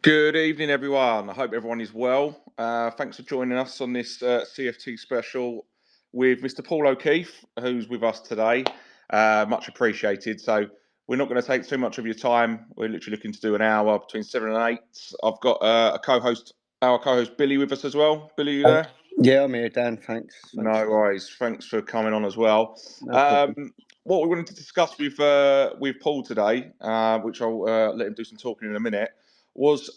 Good evening, everyone. I hope everyone is well. Thanks for joining us on this CFT special with Mr. Paul O'Keefe, who's with us today. Much appreciated. So we're not going to take too much of your time. We're literally looking to do an hour between 7 and 8. I've got our co-host Billy with us as well. Billy, you there? Yeah, I'm here, Dan. Thanks. No worries. Thanks for coming on as well. No problem. What we wanted to discuss with Paul today, which I'll let him do some talking in a minute, was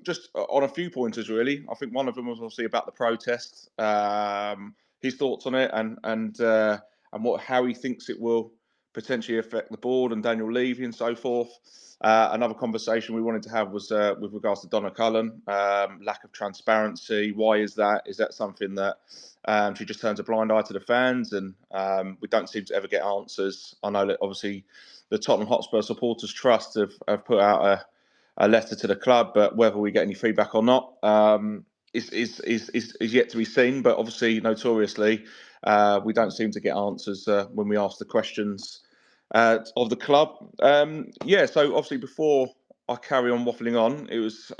just on a few pointers really. I think one of them was obviously about the protest, his thoughts on it, and how he thinks it will potentially affect the board and Daniel Levy and so forth. Another conversation we wanted to have was with regards to Donna Cullen, lack of transparency. Why is that? Is that something that she just turns a blind eye to the fans, and we don't seem to ever get answers? I know that obviously the Tottenham Hotspur Supporters Trust have put out a letter to the club, but whether we get any feedback or not is yet to be seen. But obviously, notoriously, we don't seem to get answers when we ask the questions of the club. So obviously, before I carry on waffling on, it was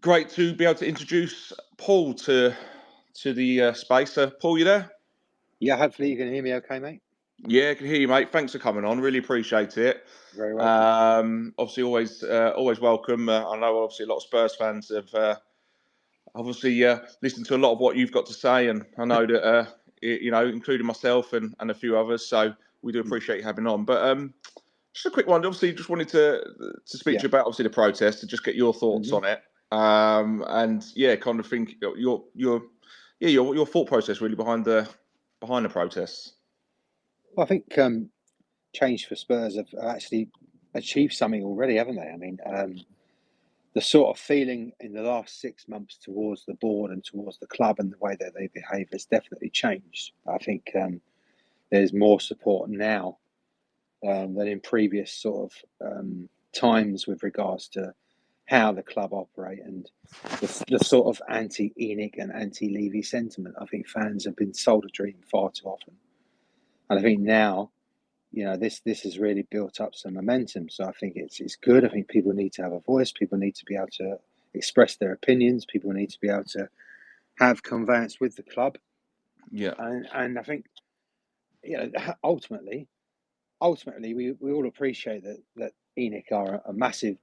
great to be able to introduce Paul to the space. Paul, you there? Yeah, hopefully you can hear me okay, mate. Yeah, I can hear you, mate. Thanks for coming on. Really appreciate it. Very welcome. Obviously, always welcome. I know, obviously, a lot of Spurs fans have obviously listened to a lot of what you've got to say, and I know that including myself and a few others. So we do appreciate you having on. But just a quick one. Obviously, just wanted to speak to you about obviously the protest and just get your thoughts on it. Kind of think your thought process really behind the protests. Well, I think Change for Spurs have actually achieved something already, haven't they? I mean, the sort of feeling in the last 6 months towards the board and towards the club and the way that they behave has definitely changed. I think there's more support now than in previous sort of times with regards to how the club operate and the sort of anti-ENIC and anti-Levy sentiment. I think fans have been sold a dream far too often. And I think now, this has really built up some momentum. So I think it's good. I think people need to have a voice. People need to be able to express their opinions. People need to be able to have conveyance with the club. Yeah. And I think, ultimately, we all appreciate that ENIC are a massive £1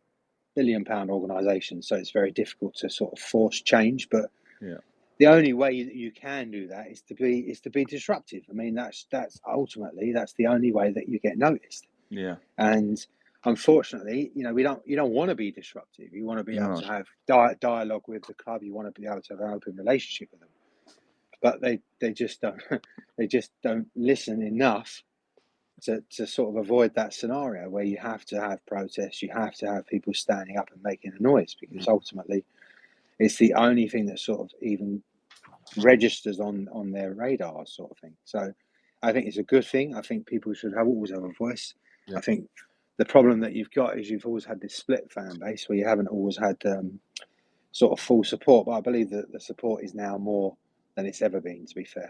billion organisation, so it's very difficult to sort of force change. But the only way that you can do that is to be disruptive. I mean, that's ultimately that's the only way that you get noticed. Yeah. And unfortunately, you don't want to be disruptive. You want to be able to have dialogue with the club. You want to be able to have an open relationship with them. But they just don't listen enough to sort of avoid that scenario where you have to have protests, you have to have people standing up and making a noise, because ultimately it's the only thing that sort of even registers on their radar, sort of thing. So I think it's a good thing. I think people should always have a voice. I think the problem that you've got is you've always had this split fan base where you haven't always had sort of full support. But I believe that the support is now more than it's ever been, to be fair.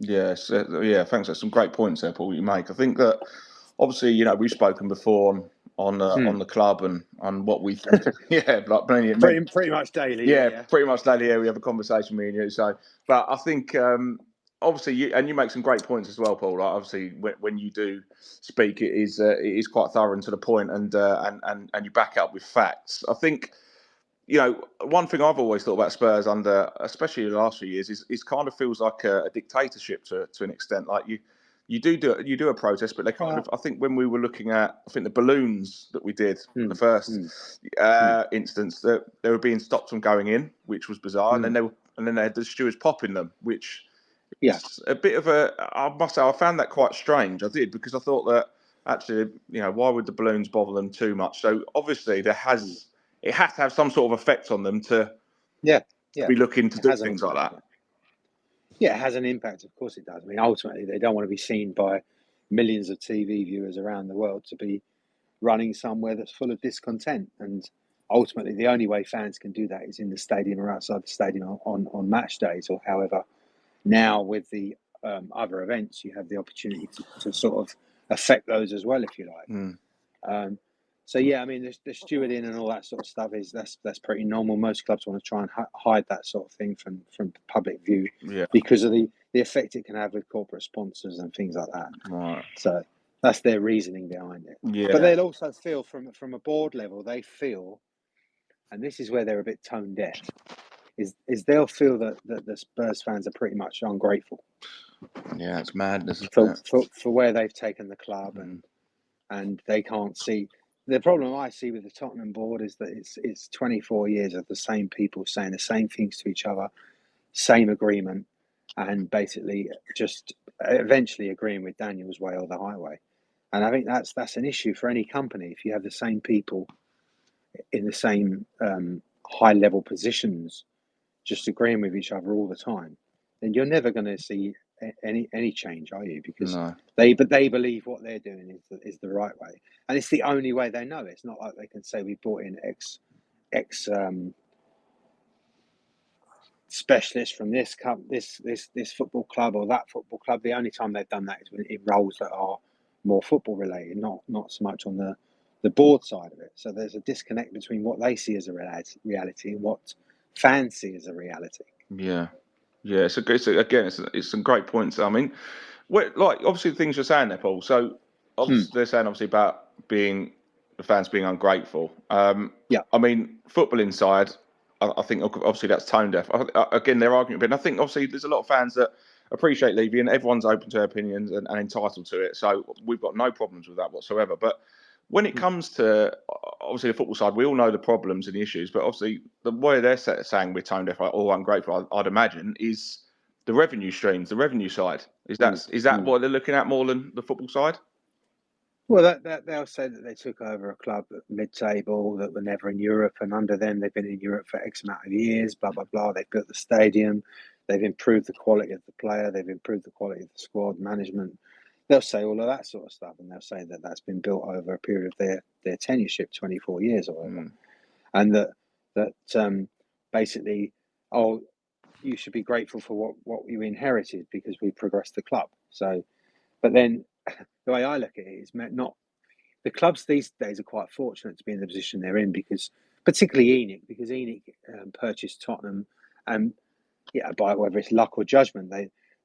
Yes, thanks. That's some great points there, Paul, you make. I think that obviously, we've spoken before on the club and what we think. Pretty much daily. Yeah, pretty much daily. Yeah, we have a conversation, me and you. So, but I think obviously you make some great points as well, Paul. Like, obviously, when you do speak, it is quite thorough and to the point, and you back it up with facts. I think. One thing I've always thought about Spurs under, especially the last few years, is kind of feels like a dictatorship to an extent. Like you do a protest, but they kind of. I think when we were looking at, the balloons that we did the first instance, that they were being stopped from going in, which was bizarre, and then they had the stewards popping them, which is a bit of a. I must say, I found that quite strange. I did, because I thought that actually, why would the balloons bother them too much? So obviously it has to have some sort of effect on them to be looking to do things like that. Yeah, it has an impact. Of course it does. I mean, ultimately, they don't want to be seen by millions of TV viewers around the world to be running somewhere that's full of discontent. And ultimately, the only way fans can do that is in the stadium or outside the stadium on match days or however. Now, with the other events, you have the opportunity to sort of affect those as well, if you like. So yeah, I mean, the stewarding and all that sort of stuff that's pretty normal. Most clubs want to try and hide that sort of thing from public view Yeah. because of the effect it can have with corporate sponsors and things like that. Right. So that's their reasoning behind it. Yeah. But they'll also feel from a board level, they feel, and this is where they're a bit tone deaf, is they'll feel that the Spurs fans are pretty much ungrateful Yeah, it's madness, isn't for it? where they've taken the club, Mm. and they can't see. The problem I see with the Tottenham board is that it's 24 years of the same people saying the same things to each other, same agreement, and basically just eventually agreeing with Daniel's way or the highway. And I think that's an issue for any company. If you have the same people in the same high level positions, just agreeing with each other all the time, then you're never going to see any change, are you? Because No. they believe what they're doing is the right way, and it's the only way they know. It's not like they can say we brought in X specialist from this football club or that football club. The only time they've done that is in roles that are more football related, not so much on the board side of it. So there's a disconnect between what they see as a reality and what fans see as a reality. Yeah. Yeah. It's some great points. I mean, like obviously the things you're saying there, Paul. So obviously they're saying obviously about being the fans being ungrateful. Yeah. I mean, football inside. I think obviously that's tone deaf. Again, their argument, but I think obviously there's a lot of fans that appreciate Levy, and everyone's open to their opinions and entitled to it. So we've got no problems with that whatsoever. But when it comes to obviously the football side, we all know the problems and the issues. But obviously the way they're saying we're tone deaf or ungrateful, I'd imagine, is the revenue streams, the revenue side. Is that what they're looking at more than the football side? Well, that they'll say that they took over a club at mid-table that were never in Europe, and under them they've been in Europe for X amount of years. Blah blah blah. They've built the stadium, they've improved the quality of the player, they've improved the quality of the squad management. They'll say all of that sort of stuff, and they'll say that that's been built over a period of their tenureship, 24 years or whatever, and that basically, oh, you should be grateful for what you inherited because we progressed the club. So, but then the way I look at it is not the clubs these days are quite fortunate to be in the position they're in because, particularly ENIC, because ENIC purchased Tottenham, and by whether it's luck or judgment,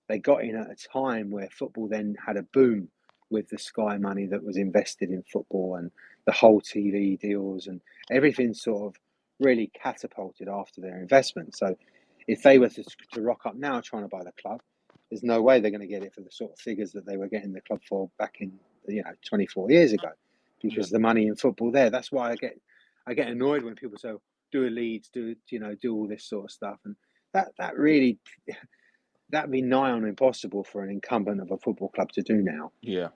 they got in at a time where football then had a boom with the Sky money that was invested in football and the whole TV deals and everything sort of really catapulted after their investment. So, if they were to rock up now trying to buy the club, there's no way they're going to get it for the sort of figures that they were getting the club for back in 24 years ago, because the money in football there. That's why I get annoyed when people say do a Leeds, do all this sort of stuff, and that really that'd be nigh on impossible for an incumbent of a football club to do now. Yeah.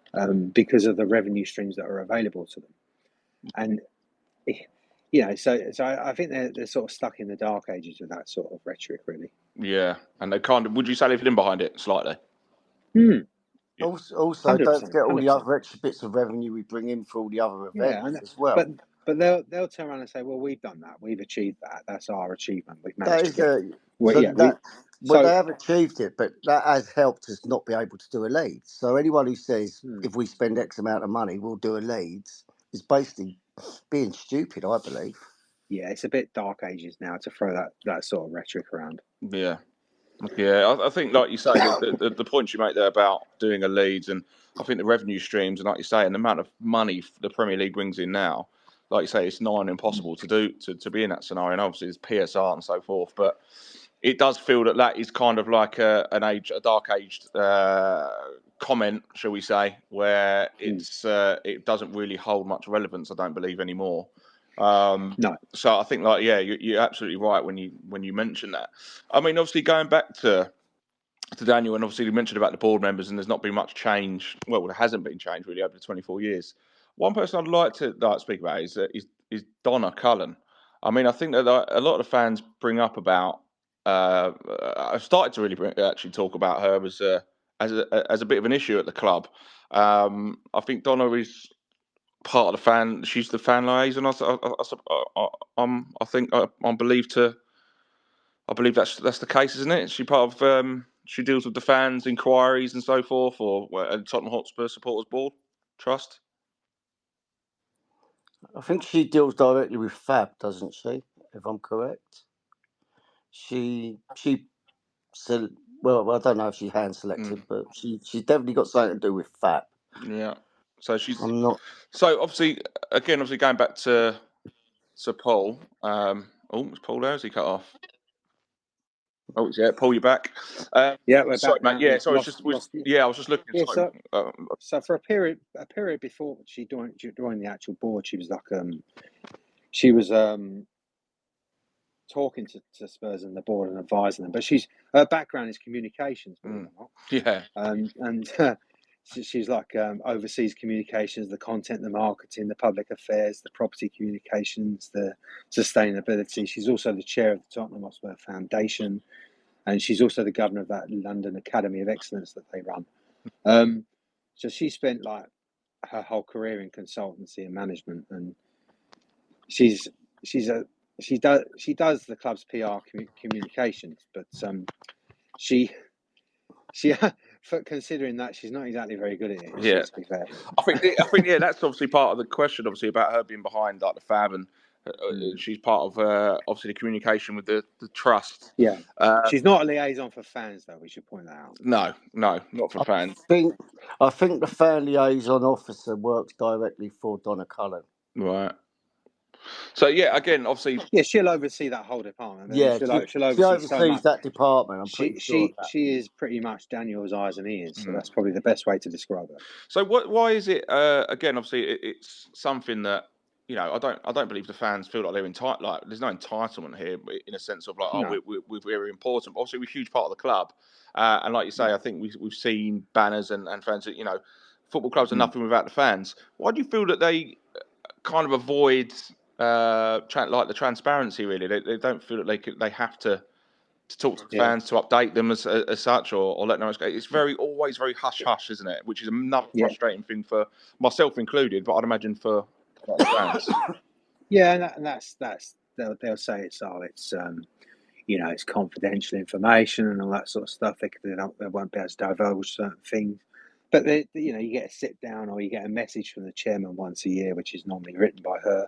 Because of the revenue streams that are available to them, and so I think they're sort of stuck in the dark ages with that sort of rhetoric, really. Yeah, and they kind of. Would you say they've in behind it slightly? Also, don't 100%, forget all the 100%. other extra bits of revenue we bring in for all the other Yeah, events as well. but they'll turn around and say, "Well, we've done that. We've achieved that. That's our achievement. We've That managed is to get." well, they have achieved it, but that has helped us not be able to do a Leeds. So anyone who says if we spend X amount of money, we'll do a Leeds is basically being stupid, I believe. Yeah, it's a bit dark ages now to throw that sort of rhetoric around. Yeah. Yeah, I think, like you say, the points you make there about doing a Leeds, and I think the revenue streams, and like you say, and the amount of money the Premier League brings in now, like you say, it's nigh on impossible to do to be in that scenario. And obviously, there's PSR and so forth, but it does feel that is kind of like a dark aged comment, shall we say, where it doesn't really hold much relevance. I don't believe anymore. No. So I think, you're absolutely right when you mention that. I mean, obviously, going back to Daniel, and obviously you mentioned about the board members, and there's not been much change. Well, there hasn't been change really over the 24 years. One person I'd like to speak about is Donna Cullen. I mean, I think that a lot of the fans bring up about. I've started to really actually talk about her as a bit of an issue at the club. I think Donna is part of the fan. She's the fan liaison. I believe that's the case, isn't it? She part of. She deals with the fans' inquiries and so forth, or Tottenham Hotspur Supporters Board Trust. I think she deals directly with Fab, doesn't she? If I'm correct, she so well. I don't know if she's hand selected, but she's definitely got something to do with Fab. Yeah. So she's. I'm not. So obviously going back to Paul. Is Paul there? Is he cut off? Oh, yeah, Paul, you back? Yeah, we're Sorry, back mate. now. Yeah, We've sorry. lost you. Yeah, I was just looking. Yeah, Sorry. so for a period before she joined the actual board, she was like she was talking to Spurs and the board and advising them. But her background is communications, believe it or not. Yeah. And she's like overseas communications, the content, the marketing, the public affairs, the property communications, the sustainability. She's also the chair of the Tottenham Hotspur Foundation, and she's also the governor of that London Academy of Excellence that they run. So she spent like her whole career in consultancy and management, and she does the club's PR communications, but she for considering that she's not exactly very good at it, is she, to be fair. I think yeah, that's obviously part of the question, obviously about her being behind like the Fab, and she's part of obviously the communication with the trust. Yeah, she's not a liaison for fans, though. We should point that out. No, not for fans. I think the fan liaison officer works directly for Donna Cullen. Right. So yeah, again, obviously, yeah, she'll oversee that whole department. Yeah, she'll she oversee so much. that department. I'm pretty sure of that. She is pretty much Daniel's eyes and ears. So that's probably the best way to describe her. So why is it? Again, obviously, it's something that I don't believe the fans feel like they're entitled. Like, there's no entitlement here, in a sense of like, No. we're very important. But obviously, we're a huge part of the club, and like you say, I think we've seen banners and fans that football clubs are nothing without the fans. Why do you feel that they kind of avoid like the transparency? Really, they don't feel that they have to talk to the fans, to update them as such, or let them know. It's always very hush hush, isn't it? Which is another frustrating thing for myself included, but I'd imagine for the fans. Yeah, and that's they'll say it's it's confidential information and all that sort of stuff. They won't be able to divulge certain things. But you get a sit down or you get a message from the chairman once a year, which is normally written by her,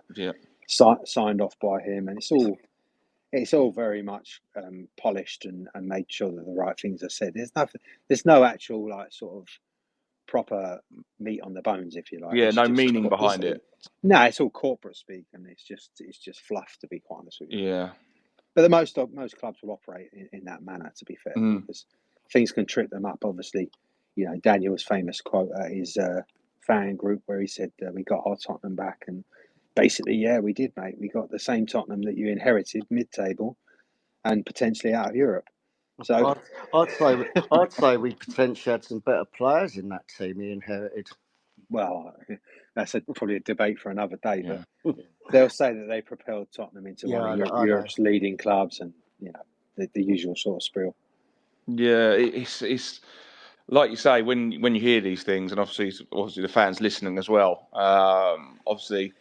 signed off by him, and it's all very much polished and made sure that the right things are said. There's no actual like sort of proper meat on the bones, if you like. Yeah, It's no just meaning behind it. No, it's all corporate speak, and it's just fluff, to be quite honest with you. Yeah. But most clubs will operate in that manner, to be fair, because things can trip them up. Obviously, Daniel's famous quote at his fan group where he said, "We got our Tottenham back," and basically, yeah, we did, mate. We got the same Tottenham that you inherited, mid-table, and potentially out of Europe. So I'd say we potentially had some better players in that team he inherited. Well, that's probably a debate for another day, but they'll say that they propelled Tottenham into one of Europe's leading clubs, and the usual sort of spiel. Yeah, it's like you say, when you hear these things, and obviously the fans listening as well. Obviously,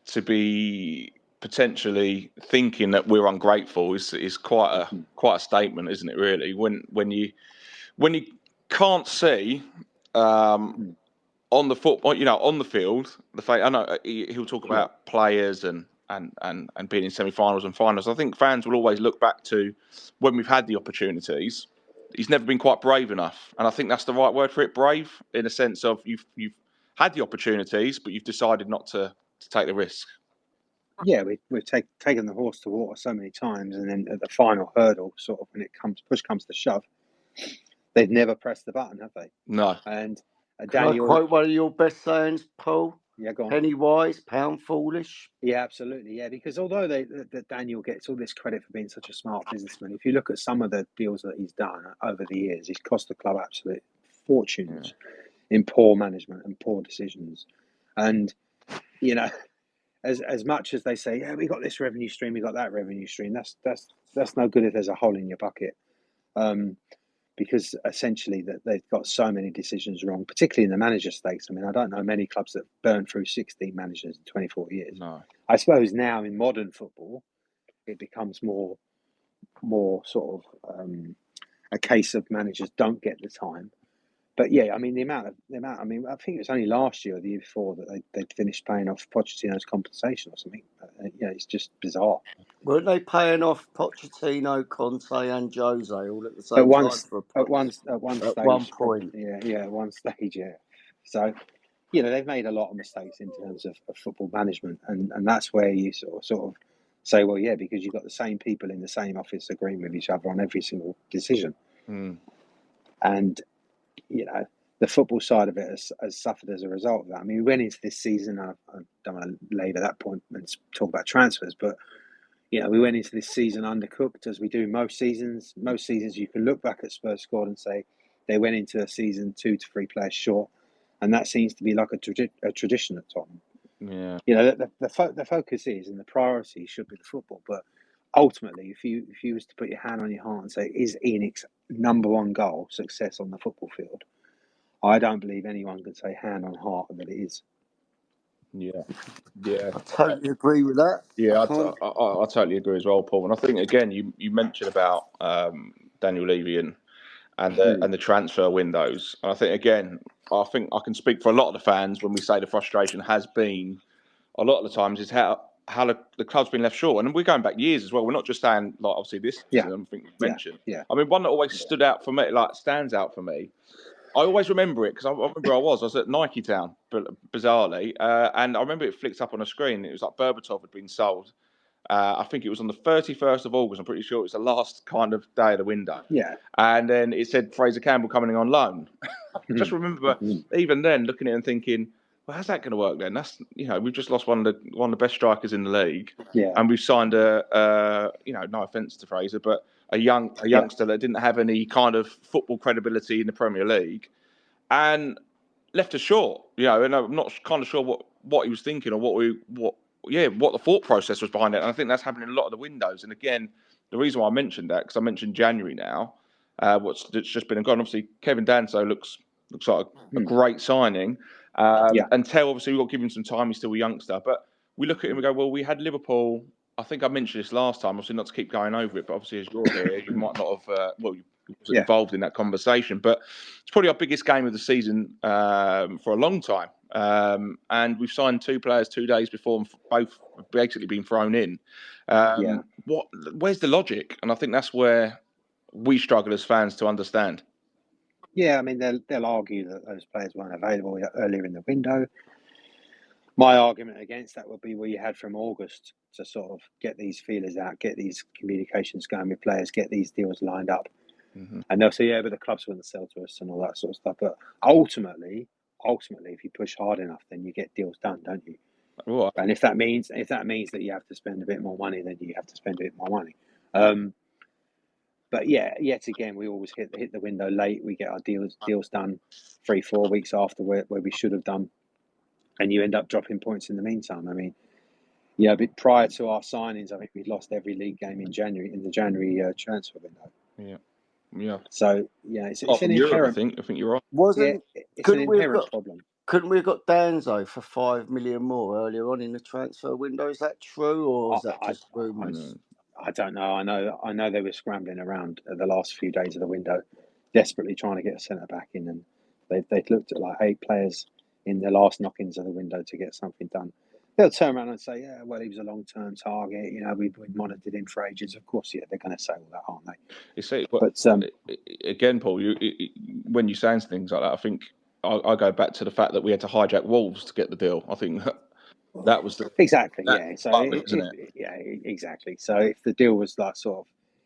to be potentially thinking that we're ungrateful is quite a statement, isn't it? Really, when you can't see on the football, on the field, I know he'll talk about players and being in semi-finals and finals. I think fans will always look back to when we've had the opportunities. He's never been quite brave enough, and I think that's the right word for it. Brave, in a sense of you've had the opportunities, but you've decided not to take the risk. Yeah, we've taken the horse to water so many times, and then at the final hurdle, sort of when push comes to shove, they've never pressed the button, have they? No. And Daniel, can I quote one of your best sayings, Paul? Yeah, go on. Penny wise, pound foolish. Yeah, absolutely. Yeah, because although that Daniel gets all this credit for being such a smart businessman, if you look at some of the deals that he's done over the years, he's cost the club absolute fortunes in poor management and poor decisions. And as much as they say, yeah, we got this revenue stream, we got that revenue stream, that's no good if there's a hole in your bucket. Because essentially that they've got so many decisions wrong, particularly in the manager stakes. I mean, I don't know many clubs that burn through 16 managers in 24 years. No. I suppose now in modern football, it becomes more sort of a case of managers don't get the time But yeah, I mean the amount. I mean, I think it was only last year or the year before that they'd finished paying off Pochettino's compensation or something. It's just bizarre. Weren't they paying off Pochettino, Conte, and Jose all at the At same one time for a at price? one At stage, one point. at one stage, yeah. So they've made a lot of mistakes in terms of football management, and that's where you sort of say, well, yeah, because you've got the same people in the same office agreeing with each other on every single decision, and the football side of it has suffered as a result of that. I mean, we went into this season, I don't want to labour that point and talk about transfers, but we went into this season undercooked, as we do most seasons. Most seasons you can look back at Spurs squad and say they went into a season 2 to 3 players short, and that seems to be like a tradition at Tottenham. Yeah. The focus is, and the priority should be the football, but ultimately, if you was to put your hand on your heart and say, is ENIC's number one goal success on the football field? I don't believe anyone could say hand on heart that it is. Yeah. I totally agree with that. Yeah, I totally agree as well, Paul. And I think again, you mentioned about Daniel Levy and the transfer windows. And I think again, I can speak for a lot of the fans when we say the frustration has been a lot of the times is how the club's been left short. And we're going back years as well. We're not just saying like obviously this season. I think you mentioned. Yeah. I mean, one that always stands out for me. I always remember it because I remember I was at Nike Town, bizarrely, and I remember it flicked up on a screen. It was like Berbatov had been sold. I think it was on the 31st of August. I'm pretty sure it was the last kind of day of the window. Yeah. And then it said Fraser Campbell coming in on loan. Just remember, even then, looking at it and thinking, well, how's that going to work then? That's we've just lost one of the best strikers in the league, and we've signed no offence to Fraser, but a youngster that didn't have any kind of football credibility in the Premier League, and left us short. And I'm not kind of sure what he was thinking or what the thought process was behind it. And I think that's happening in a lot of the windows. And again, the reason why I mentioned that because I mentioned January now, it's just been gone. Obviously, Kevin Danso looks like a great signing. Until obviously we've got to give him some time. He's still a youngster, but we look at him and we go, well, we had Liverpool. I think I mentioned this last time. Obviously, not to keep going over it, but obviously as you're here, you might not have. You wasn't involved in that conversation, but it's probably our biggest game of the season for a long time. And we've signed 2 players 2 days before, and both have basically been thrown in. Where's the logic? And I think that's where we struggle as fans to understand. Yeah, I mean, they'll argue that those players weren't available earlier in the window. My argument against that would be where you had from August to sort of get these feelers out, get these communications going with players, get these deals lined up. And they'll say, yeah, but the clubs wouldn't sell to us and all that sort of stuff. But ultimately, if you push hard enough, then you get deals done, don't you? Right. And if that means that you have to spend a bit more money, then you have to spend a bit more money. But yeah, yet again, we always hit the window late. We get our deals done 3-4 weeks after where we should have done, and you end up dropping points in the meantime. I mean, but prior to our signings, I think we'd lost every league game in the January transfer window. Yeah. So it's an Europe, inherent. I think you're right. It's an inherent problem. Couldn't we have got Danzo for 5 million more earlier on in the transfer window? Is that true, or is that just rumours? I don't know. I know they were scrambling around the last few days of the window, desperately trying to get a centre back in, and they'd looked at like 8 players in the last knock-ins of the window to get something done. They'll turn around and say, yeah, well, he was a long-term target. We've monitored him for ages. Of course, yeah, they're going to say all that, aren't they? But again, Paul, when you say things like that, I think I go back to the fact that we had to hijack Wolves to get the deal. I think that was exactly. isn't it? Yeah, exactly. So if the deal was like sort of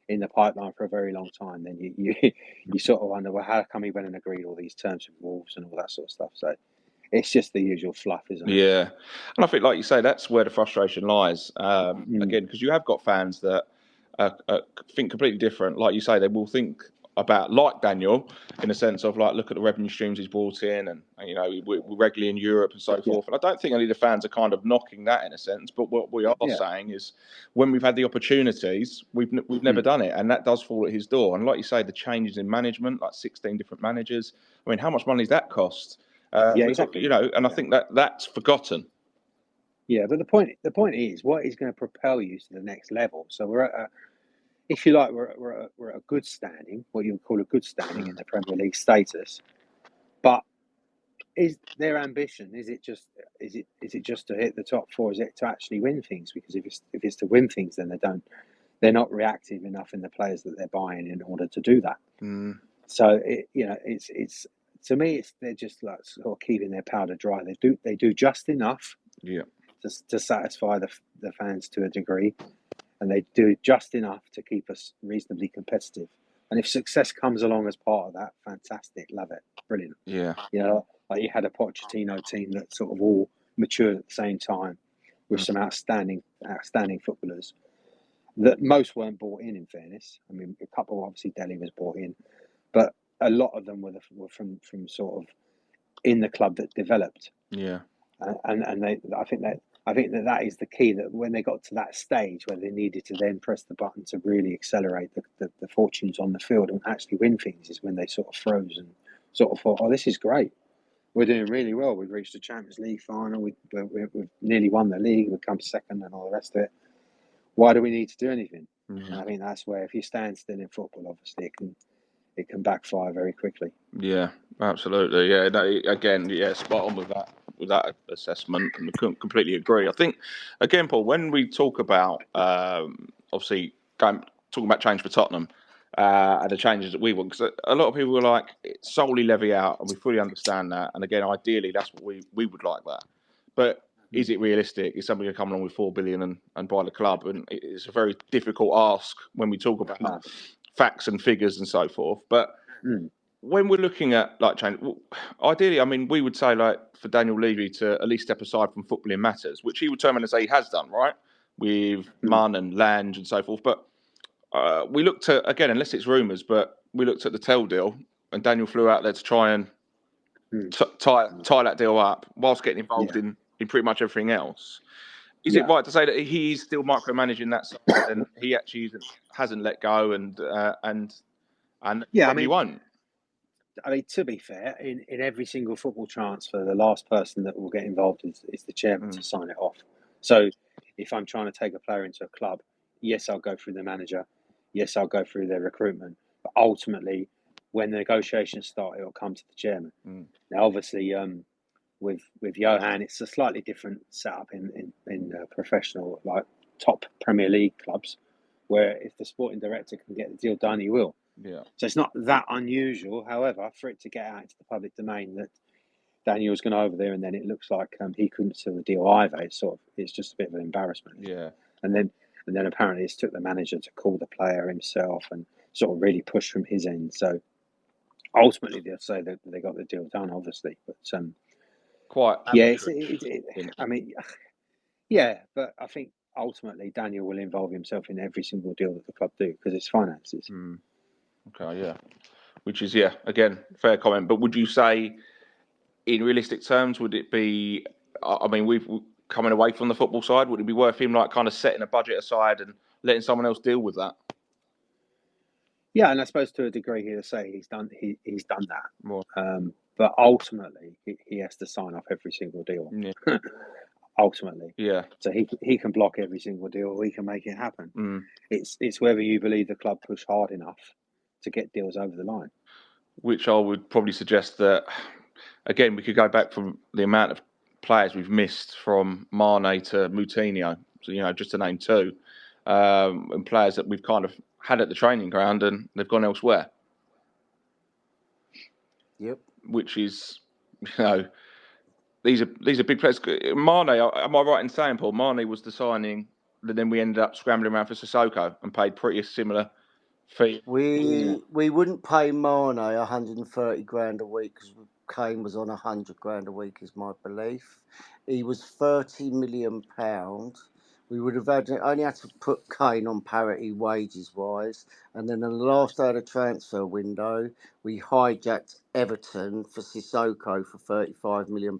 in the pipeline for a very long time, then you sort of wonder, well, how come he went and agreed all these terms with Wolves and all that sort of stuff? So it's just the usual fluff, isn't it? Yeah, and I think, like you say, that's where the frustration lies. Again, because you have got fans that think completely different. Like you say, they will think about like Daniel in a sense of like, look at the revenue streams he's brought in, and we're regularly in Europe and so forth. And I don't think any of the fans are kind of knocking that in a sense. But what we are saying is, when we've had the opportunities, we've never done it, and that does fall at his door. And like you say, the changes in management, like 16 different managers. I mean, how much money does that cost? Exactly. And I think that's forgotten. Yeah, but the point is, what is going to propel you to the next level? So we're at if you like, we're at a good standing, what you would call a good standing in the Premier League status. But is their ambition? Is it just to hit the top four? Is it to actually win things? Because if it's to win things, then they're not reactive enough in the players that they're buying in order to do that. So it's to me, they're just like sort of keeping their powder dry. They do just enough, to satisfy the fans to a degree, and they do just enough to keep us reasonably competitive. And if success comes along as part of that, fantastic, love it, brilliant. Yeah. Like you had a Pochettino team that sort of all matured at the same time, with some outstanding footballers that most weren't bought in fairness. I mean, a couple, obviously Dele was bought in, but a lot of them were from sort of in the club that developed. Yeah. And I think that is the key, that when they got to that stage where they needed to then press the button to really accelerate the fortunes on the field and actually win things, is when they sort of froze and sort of thought, oh, this is great. We're doing really well. We've reached the Champions League final. We've nearly won the league. We've come second and all the rest of it. Why do we need to do anything? And I think that's where, if you stand still in football, obviously it can backfire very quickly. Yeah, absolutely. Yeah, again, spot on with that assessment, and I couldn't completely agree. I think, again, Paul, when we talk about obviously talking about change for Tottenham and the changes that we want, because a lot of people were like, it's solely Levy out, and we fully understand that. And again, ideally, that's what we would like that. But is it realistic? Is somebody going to come along with 4 billion and buy the club? And it's a very difficult ask when we talk about facts and figures and so forth. But when we're looking at like change, ideally, I mean, we would say like for Daniel Levy to at least step aside from footballing matters, which he would turn around and say he has done, right, with Munn and Lange and so forth. But we looked at, again, unless it's rumours, but we looked at the Tell deal, and Daniel flew out there to try and tie that deal up whilst getting involved in pretty much everything else. Is it right to say that he's still micromanaging that side, and he actually hasn't let go, and probably won't? I mean, to be fair, in every single football transfer, the last person that will get involved is the chairman to sign it off. So if I'm trying to take a player into a club, yes, I'll go through the manager. Yes, I'll go through their recruitment. But ultimately, when the negotiations start, it will come to the chairman. Now, obviously, with Johan, it's a slightly different setup in professional, like top Premier League clubs, where if the sporting director can get the deal done, he will. So it's not that unusual. However, for it to get out into the public domain that Daniel's gone over there, and then it looks like he couldn't seal the deal either, it's just a bit of an embarrassment. And then apparently it's took the manager to call the player himself and sort of really push from his end. So ultimately they'll say that they got the deal done, obviously, but quite. I mean, yeah, but I think ultimately Daniel will involve himself in every single deal that the club do because it's finances. Okay, yeah. Which is, again, fair comment. But would you say, in realistic terms, would it be, I mean, we've coming away from the football side, would it be worth him like kind of setting a budget aside and letting someone else deal with that? Yeah, and I suppose to a degree he'll say he's done that. But ultimately he has to sign off every single deal. Ultimately. So he can block every single deal, or he can make it happen. It's whether you believe the club push hard enough to get deals over the line. Which I would probably suggest that, again, we could go back from the amount of players we've missed from Mane to Moutinho, so, just to name two, and players that we've kind of had at the training ground and they've gone elsewhere. Which is, these are big players. Mane, am I right in saying, Paul, Mane was the signing that then we ended up scrambling around for Sissoko and paid pretty similar fee. We wouldn't pay Mane 130 grand a week because Kane was on 100 grand a week, is my belief. He was £30 million. We would have only had to put Kane on parity wages wise, and then on the last day of the transfer window, we hijacked Everton for Sissoko for £35 million.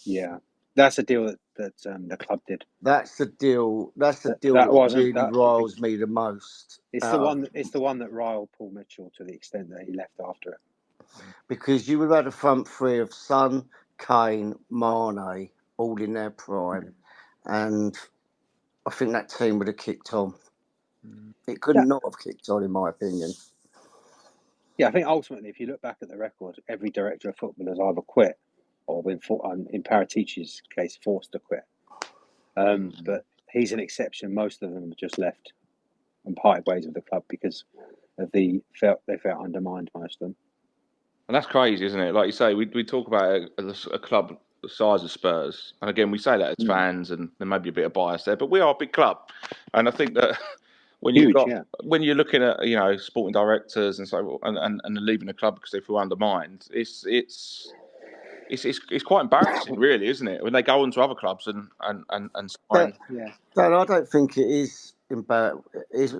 Yeah, that's a deal that the club did. That's the deal. That's the deal that really riles me the most. It's the one. It's the one that riled Paul Mitchell to the extent that he left after it. Because you would have had a front three of Son, Kane, Mane, all in their prime, and I think that team would have kicked on. It could not have kicked on, in my opinion. Yeah, I think ultimately, if you look back at the record, every director of football has either quit or been, in Paratici's case, forced to quit. But he's an exception. Most of them have just left and parted ways with the club because of they felt undermined, most of them. And that's crazy, isn't it? Like you say, we talk about a club the size of Spurs, and again, we say that as fans, and there may be a bit of bias there, but we are a big club, and I think that when you're looking at sporting directors and so and leaving the club because they feel undermined, it's quite embarrassing, really, isn't it? When they go on to other clubs and sign. Dan, I don't think it is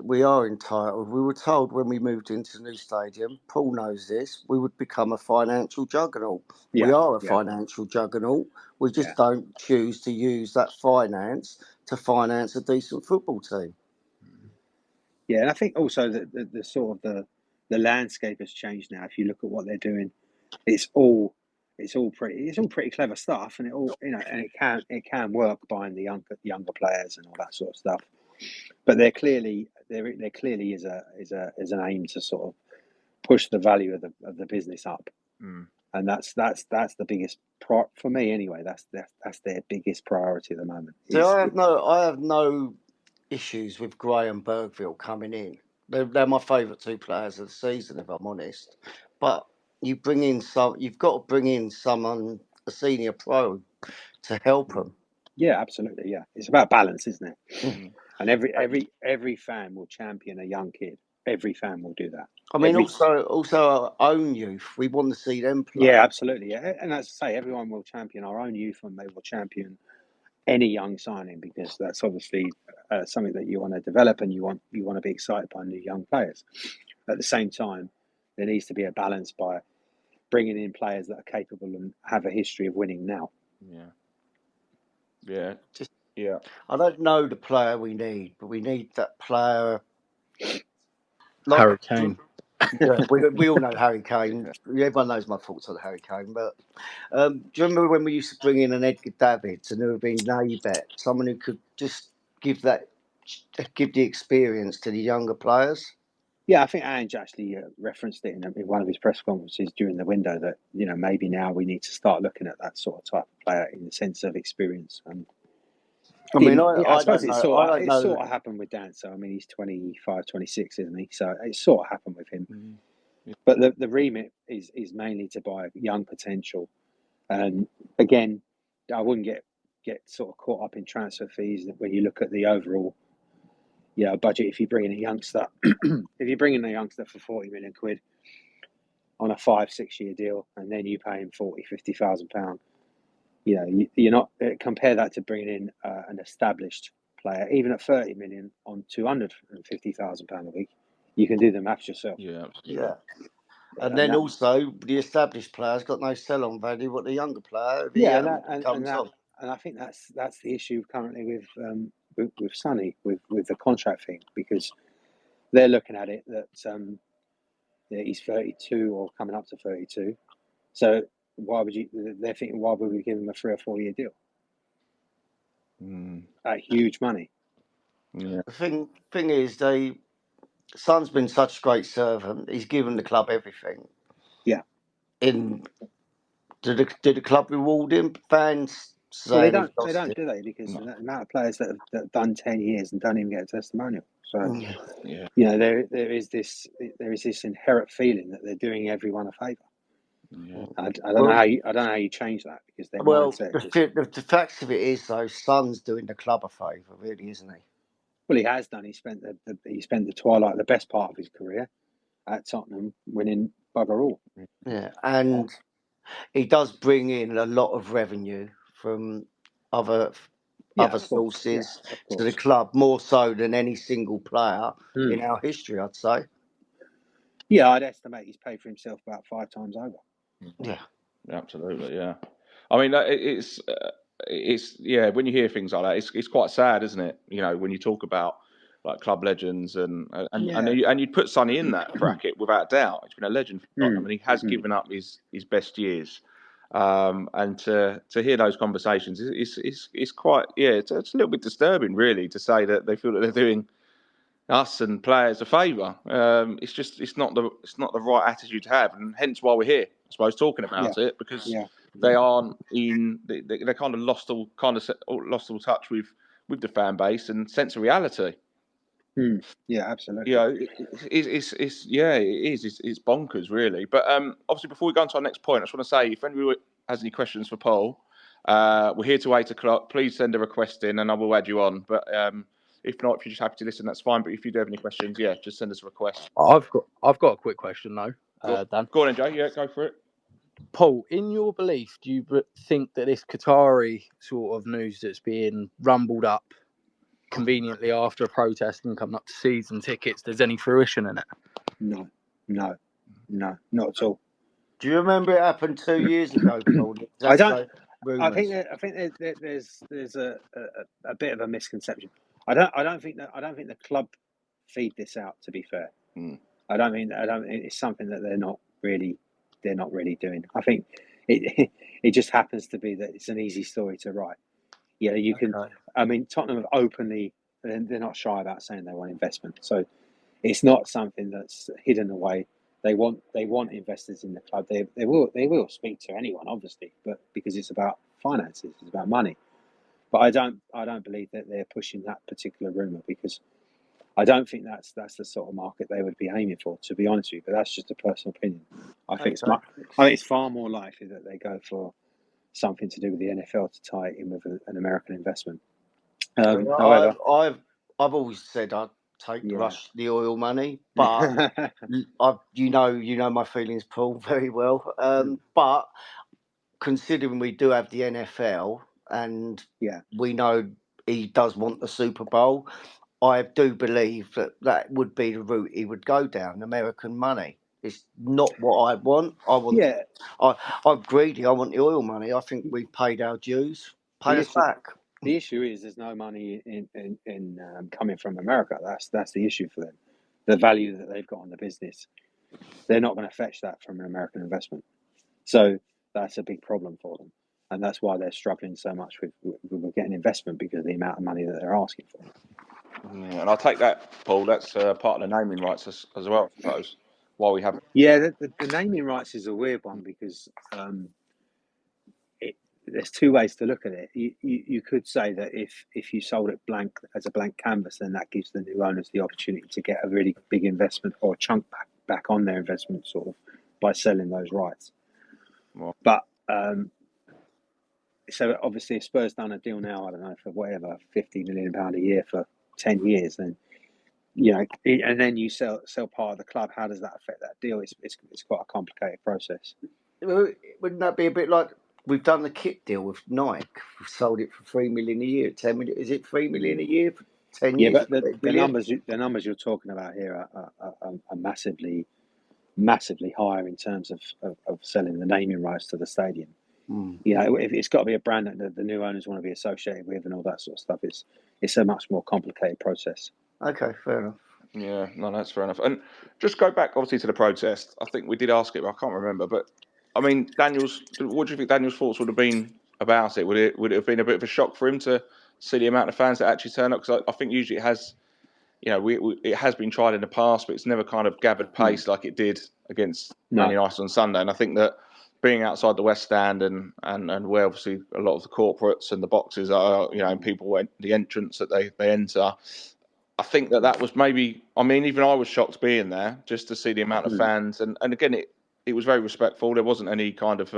we are entitled. We were told when we moved into the new stadium, Paul knows this, we would become a financial juggernaut. We are a financial juggernaut. We just don't choose to use that finance to finance a decent football team. Yeah, and I think also that the sort of the landscape has changed now. If you look at what they're doing, it's all pretty clever stuff, and it can work buying the younger players and all that sort of stuff. But there clearly is an aim to sort of push the value of the business up, and that's the biggest for me anyway. That's their biggest priority at the moment. So I have no issues with Gray and Bergville coming in. They're my favourite two players of the season, if I'm honest. But you've got to bring in someone, a senior pro, to help them. Yeah, absolutely. Yeah, it's about balance, isn't it? And every fan will champion a young kid. Every fan will do that. I mean, also our own youth. We want to see them play. Yeah, absolutely. Yeah, and as I say, everyone will champion our own youth, and they will champion any young signing because that's obviously something that you want to develop, and you want to be excited by new young players. At the same time, there needs to be a balance by bringing in players that are capable and have a history of winning now. Yeah. I don't know the player we need, but we need that player. Harry Kane. Yeah, we all know Harry Kane. Everyone knows my thoughts on Harry Kane. But do you remember when we used to bring in an Edgar Davids and there would be Naybet, someone who could just give the experience to the younger players? Yeah, I think Ange actually referenced it in one of his press conferences during the window that maybe now we need to start looking at that sort of type of player in the sense of experience. And I suppose it sort of happened with Dancer. I mean, he's 25, 26, isn't he? So it sort of happened with him. But the remit is mainly to buy young potential. And again, I wouldn't get sort of caught up in transfer fees when you look at the overall budget. If you bring in a youngster, for 40 million quid on a 5-6 year deal, and then you pay him 40,000-50,000 pounds, you're not compare that to bringing in an established player, even at 30 million on 250,000 pounds a week. You can do the maths yourself. Yeah. And then also the established player's got no sell-on value. What the younger player, and I think that's the issue currently with Sonny with the contract thing, because they're looking at it that he's 32 or coming up to 32. So they're thinking, why would we give him a 3 or 4 year deal at huge money? Yeah. The thing is, Son's been such a great servant. He's given the club everything. Yeah. Did the club reward him? Fans say they don't, do they? Because the amount of players that have done 10 years and don't even get a testimonial. So there is this inherent feeling that they're doing everyone a favour. Yeah. I don't know how you change that, because their mindset. The fact of it is, though, Son's doing the club a favour, really, isn't he? Well, he has done. He spent the twilight, the best part of his career at Tottenham, winning bugger all. Yeah, and he does bring in a lot of revenue from other sources to the club, more so than any single player in our history, I'd say. Yeah, I'd estimate he's paid for himself about 5 times over. Yeah, absolutely. Yeah, I mean it's when you hear things like that, it's quite sad, isn't it? When you talk about like club legends and you'd put Sonny in that bracket without doubt. He's been a legend for Tottenham, and he has given up his best years. And to hear those conversations, it's quite it's a little bit disturbing, really, to say that they feel that they're doing us and players a favour. It's not the right attitude to have, and hence why we're here, I suppose, talking about it, because they aren't in. They kind of lost all touch with the fan base and sense of reality. Yeah, absolutely. You know, it is. It's bonkers, really. But obviously, before we go on to our next point, I just want to say, if anybody has any questions for Paul, we're here till 8 o'clock. Please send a request in, and I will add you on. But if not, if you're just happy to listen, that's fine. But if you do have any questions, just send us a request. I've got a quick question though, Dan. Go on, then, Jay. Yeah, go for it. Paul, in your belief, do you think that this Qatari sort of news that's being rumbled up conveniently after a protest and coming up to season tickets, there's any fruition in it? No, not at all. Do you remember it happened 2 years ago, Paul? I don't. Rumours. I think there's a bit of a misconception. I don't think the club feed this out. To be fair, I don't think it's something that they're not really doing. I think it just happens to be that it's an easy story to write. Yeah, you can. I mean, Tottenham have openly, they're not shy about saying they want investment. So it's not something that's hidden away. They want investors in the club. They will speak to anyone, obviously, but because it's about finances, it's about money. But I don't believe that they're pushing that particular rumor, because I don't think that's the sort of market they would be aiming for, to be honest with you. But that's just a personal opinion. I think it's far more likely that they go for something to do with the NFL to tie it in with an American investment. However, I've always said I'd take the oil money, but you know my feelings, Paul, very well. But considering we do have the NFL, and we know he does want the Super Bowl, I do believe that would be the route he would go down. American money. It's not what I want. I'm greedy. I want the oil money. I think we've paid our dues. Pay us back. The issue is there's no money in coming from America. That's the issue for them. The value that they've got on the business, they're not going to fetch that from an American investment. So that's a big problem for them, and that's why they're struggling so much with getting investment, because of the amount of money that they're asking for. Yeah, and I'll take that, Paul. That's part of the naming rights as well, I suppose. Why we have. Yeah, the naming rights is a weird one, because there's two ways to look at it. You could say that if you sold it blank as a blank canvas, then that gives the new owners the opportunity to get a really big investment, or a chunk back on their investment, sort of, by selling those rights. Well, but so obviously, if Spurs done a deal now, I don't know, for whatever, £50 million a year for 10 years, then and then you sell part of the club. How does that affect that deal? It's quite a complicated process. Wouldn't that be a bit like we've done the kit deal with Nike? We've sold it for $3 million a year. 10 million? Is it $3 million a year for 10 years? Yeah, but the numbers you're talking about here are massively higher in terms of selling the naming rights to the stadium. If it's got to be a brand that the new owners want to be associated with and all that sort of stuff, it's a much more complicated process. Okay, fair enough. Yeah, no, that's fair enough. And just go back, obviously, to the protest. I think we did ask it, but I can't remember. But I mean, what do you think Daniel's thoughts would have been about it? Would it have been a bit of a shock for him to see the amount of fans that actually turn up? Because I think usually it has, it has been tried in the past, but it's never kind of gathered pace like it did against Man United on Sunday. And I think that being outside the West Stand and where obviously a lot of the corporates and the boxes are, and people the entrance that they enter. I think that was maybe. I mean, even I was shocked being there just to see the amount of fans, and again, it was very respectful. There wasn't any kind of,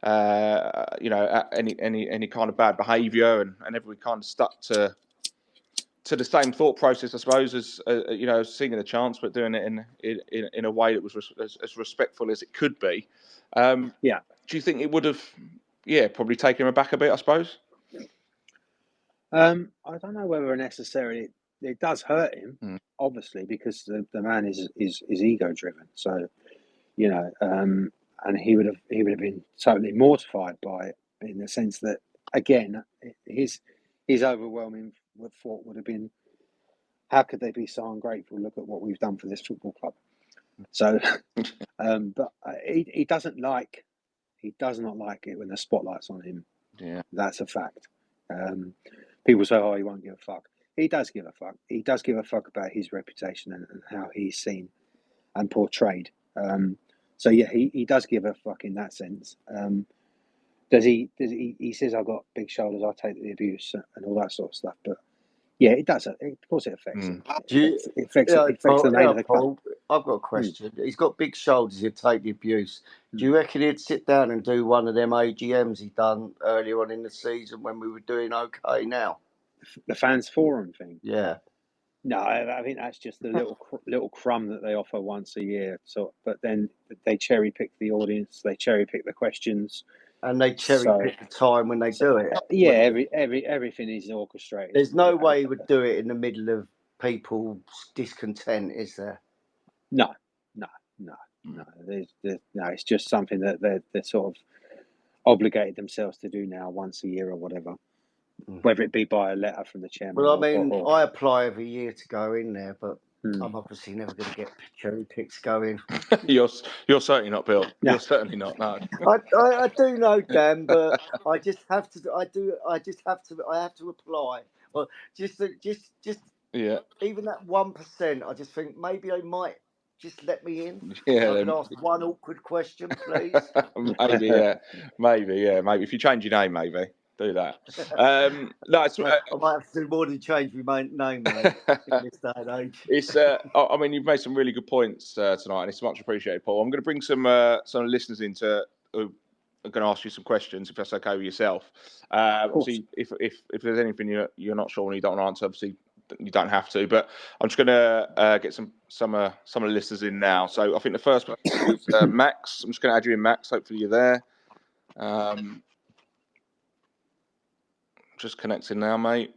any kind of bad behaviour, and everybody kind of stuck to the same thought process, I suppose, as singing the chants, but doing it in a way that was as respectful as it could be. Do you think it would have, probably taken him aback a bit? I suppose. I don't know whether necessarily. It does hurt him, obviously, because the man is ego driven. So, and he would have been totally mortified by it, in the sense that, again, his overwhelming thought would have been, how could they be so ungrateful? Look at what we've done for this football club. So, but he does not like it when the spotlight's on him. Yeah, that's a fact. People say, "Oh, he won't give a fuck." he does give a fuck. He does give a fuck about his reputation and how he's seen and portrayed. So yeah, he does give a fuck in that sense. Does he? He says I've got big shoulders. I take the abuse and all that sort of stuff. But yeah, it does. Of course, it affects him. It affects the name of the club. I've got a question. He's got big shoulders. He'd take the abuse. Do you reckon he'd sit down and do one of them AGMs he done earlier on in the season when we were doing okay now? The fans forum thing. Yeah. No, I think that's just the little crumb that they offer once a year. So, but then they cherry pick the audience. They cherry pick the questions. And they cherry pick the time when they do it. Yeah, everything is orchestrated. There's no way he would do it in the middle of people's discontent, is there? No. It's just something that they're sort of obligated themselves to do now once a year or whatever, whether it be by a letter from the chairman. Well, I mean, I apply every year to go in there, but I'm obviously never going to get cherry picks going. You're certainly not, Bill. You're certainly not. No. I do know, Dan, but I just have to. I have to apply. Well, just yeah. Even that 1%, I just think maybe they might just let me in. Yeah. So I can ask one awkward question, please. Maybe. If you change your name, maybe do that. No, I might have to do more than change my name, mate, in this day and age. It's. I mean, you've made some really good points tonight, and it's much appreciated, Paul. I'm going to bring some listeners in who are going to ask you some questions, if that's okay with yourself. Obviously, if there's anything you're not sure and you don't want to answer, obviously you don't have to. But I'm just going to get some of the listeners in now. So I think the first one is Max. I'm just going to add you in, Max. Hopefully you're there. Just connecting now, mate.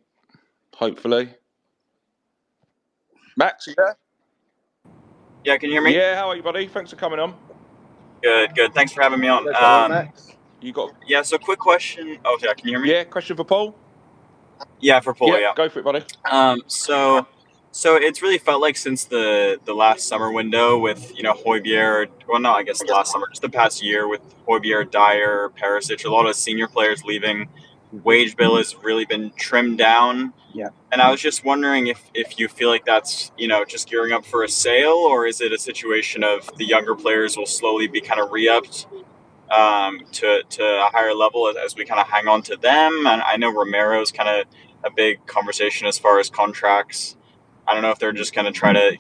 Hopefully. Max, you there? Yeah, can you hear me? Yeah, how are you, buddy? Thanks for coming on. Good. Thanks for having me on. Max. You got? Yeah. So, quick question. Oh, yeah. Can you hear me? Yeah. Question for Paul. Yeah, for Paul. Yeah. Go for it, buddy. So it's really felt like since the last summer window with Højbjerg, well, no, I guess last summer, just the past year with Højbjerg, Dyer, Perisic, a lot of senior players leaving, wage bill has really been trimmed down. Yeah. And I was just wondering if you feel like that's just gearing up for a sale, or is it a situation of the younger players will slowly be kind of re-upped to a higher level as we kind of hang on to them? And I know Romero's kind of a big conversation as far as contracts. I don't know if they're just going to try to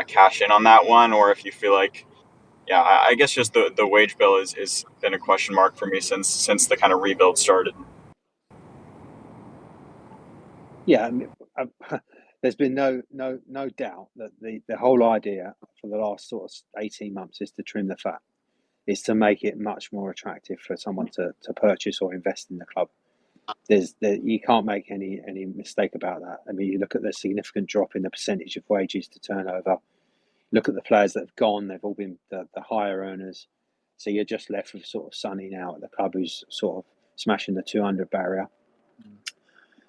cash in on that one, or if you feel like, I guess just the wage bill is been a question mark for me since the kind of rebuild started. Yeah, I mean, there's been no doubt that the whole idea for the last sort of 18 months is to trim the fat, is to make it much more attractive for someone to purchase or invest in the club. You can't make any mistake about that. I mean, you look at the significant drop in the percentage of wages to turnover. Look at the players that have gone; they've all been the higher earners. So you're just left with sort of Sonny now at the club, who's sort of smashing the 200 barrier.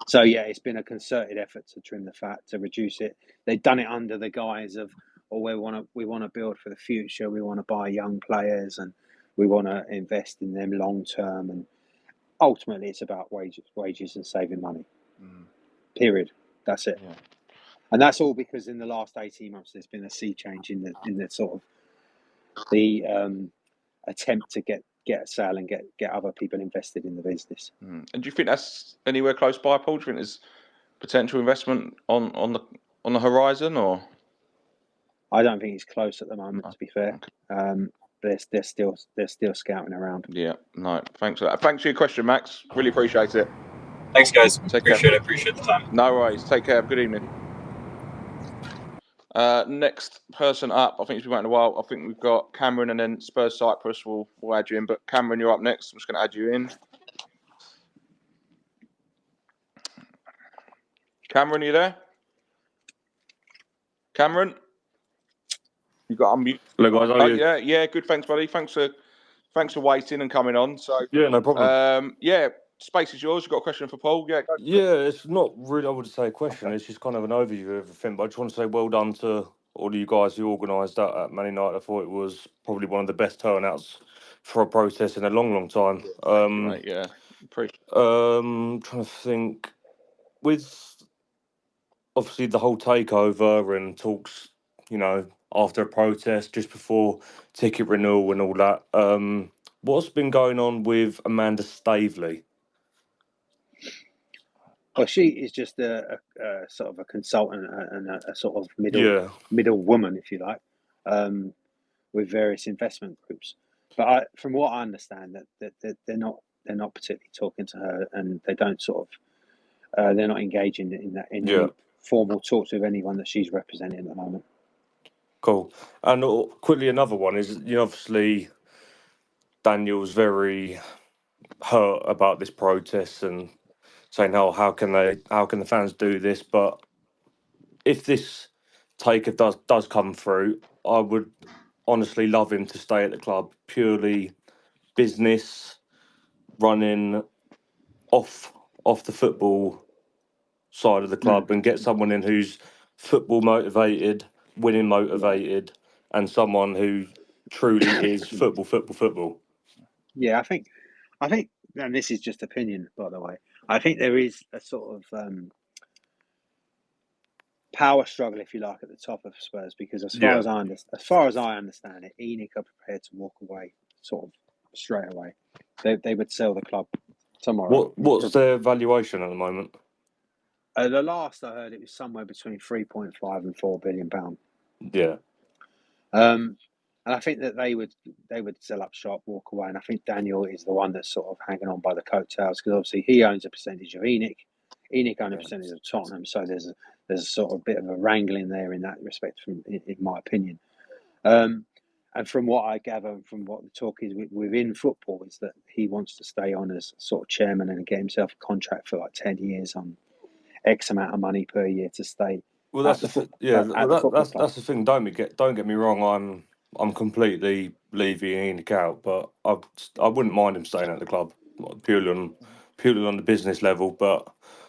So yeah, it's been a concerted effort to trim the fat, to reduce it. They've done it under the guise of, we want to build for the future. We want to buy young players, and we want to invest in them long term. And ultimately, it's about wages and saving money. Period. That's it. Yeah. And that's all because in the last 18 months, there's been a sea change in the sort of the attempt to get a sale and get other people invested in the business. And do you think that's anywhere close by, Paul? Do you think there's potential investment on the horizon, or? I don't think it's close at the moment, to be fair. Okay. They're still scouting around. Yeah, no, thanks for that. Thanks for your question, Max. Really appreciate it. Thanks, guys. Appreciate the time. No worries. Take care. Have a good evening. Next person up, I think it's been waiting a while. I think we've got Cameron, and then Spurs Cyprus will add you in. But Cameron, you're up next. I'm just going to add you in. Cameron, are you there? Cameron, you got unmute. Hello, guys. How are you? Yeah, good. Thanks, buddy. Thanks for waiting and coming on. So yeah, no problem. Space is yours. You got a question for Paul? It's not really, I would say, a question. It's just kind of an overview of everything. But I just want to say well done to all of you guys who organised that at Man United. I thought it was probably one of the best turnouts for a protest in a long time. Right, yeah. Trying to think with obviously the whole takeover and talks, after a protest, just before ticket renewal and all that. What's been going on with Amanda Staveley? Well, she is just a sort of a consultant and a sort of middle woman, if you like, with various investment groups. But from what I understand, that they're not particularly talking to her, and they don't they're not engaging in any formal talks with anyone that she's representing at the moment. Cool. And quickly, another one is, obviously Daniel's very hurt about this protest and saying, "Oh, how can the fans do this?" But if this takeover does come through, I would honestly love him to stay at the club. Purely business, running off the football side of the club, and get someone in who's football motivated, winning motivated, and someone who truly is football. Yeah, I think, and this is just opinion, by the way. I think there is a sort of power struggle, if you like, at the top of Spurs, because as far as I understand it, ENIC are prepared to walk away sort of straight away. They would sell the club tomorrow. What's their valuation at the moment? The last I heard, it was somewhere between 3.5 and £4 billion. Yeah. And I think that they would sell up shop, walk away, and I think Daniel is the one that's sort of hanging on by the coattails, because obviously he owns a percentage of ENIC. ENIC owns a percentage of Tottenham, so there's a sort of bit of a wrangling there in that respect, in my opinion. And from what I gather, from what the talk is within football, is that he wants to stay on as sort of chairman and get himself a contract for like 10 years on X amount of money per year to stay. Well, that's the thing. Don't get me wrong. I'm completely leaving ENIC out, but I wouldn't mind him staying at the club purely on the business level. But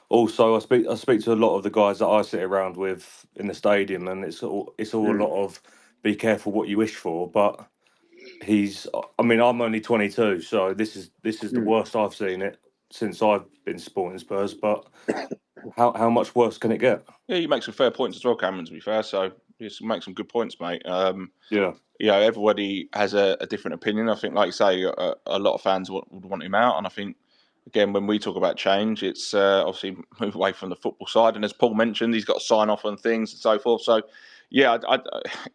also, I speak to a lot of the guys that I sit around with in the stadium, and it's all a lot of be careful what you wish for. But I'm only 22, so this is the worst I've seen it since I've been supporting Spurs. But how much worse can it get? Yeah, you make some fair points as well, Cameron, to be fair. So you make some good points, mate. Yeah. Everybody has a different opinion. I think, like you say, a lot of fans would want him out. And I think, again, when we talk about change, it's obviously move away from the football side. And as Paul mentioned, he's got to sign off on things and so forth. So, yeah,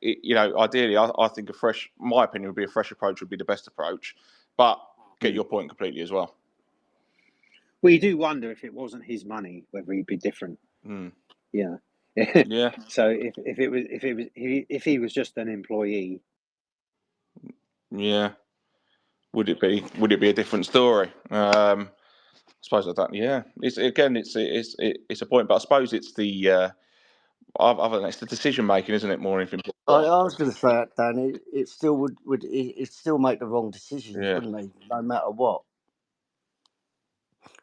ideally, I think my opinion would be a fresh approach would be the best approach. But get your point completely as well. Well, you do wonder if it wasn't his money, whether he'd be different. Yeah. Yeah. So if he was just an employee, yeah, would it be a different story? I suppose I don't. Yeah, it's a point, but I suppose it's the other than it's the decision making, isn't it? More anything. I was going to say that, Danny. It still would still make the wrong decisions, wouldn't he? No matter what.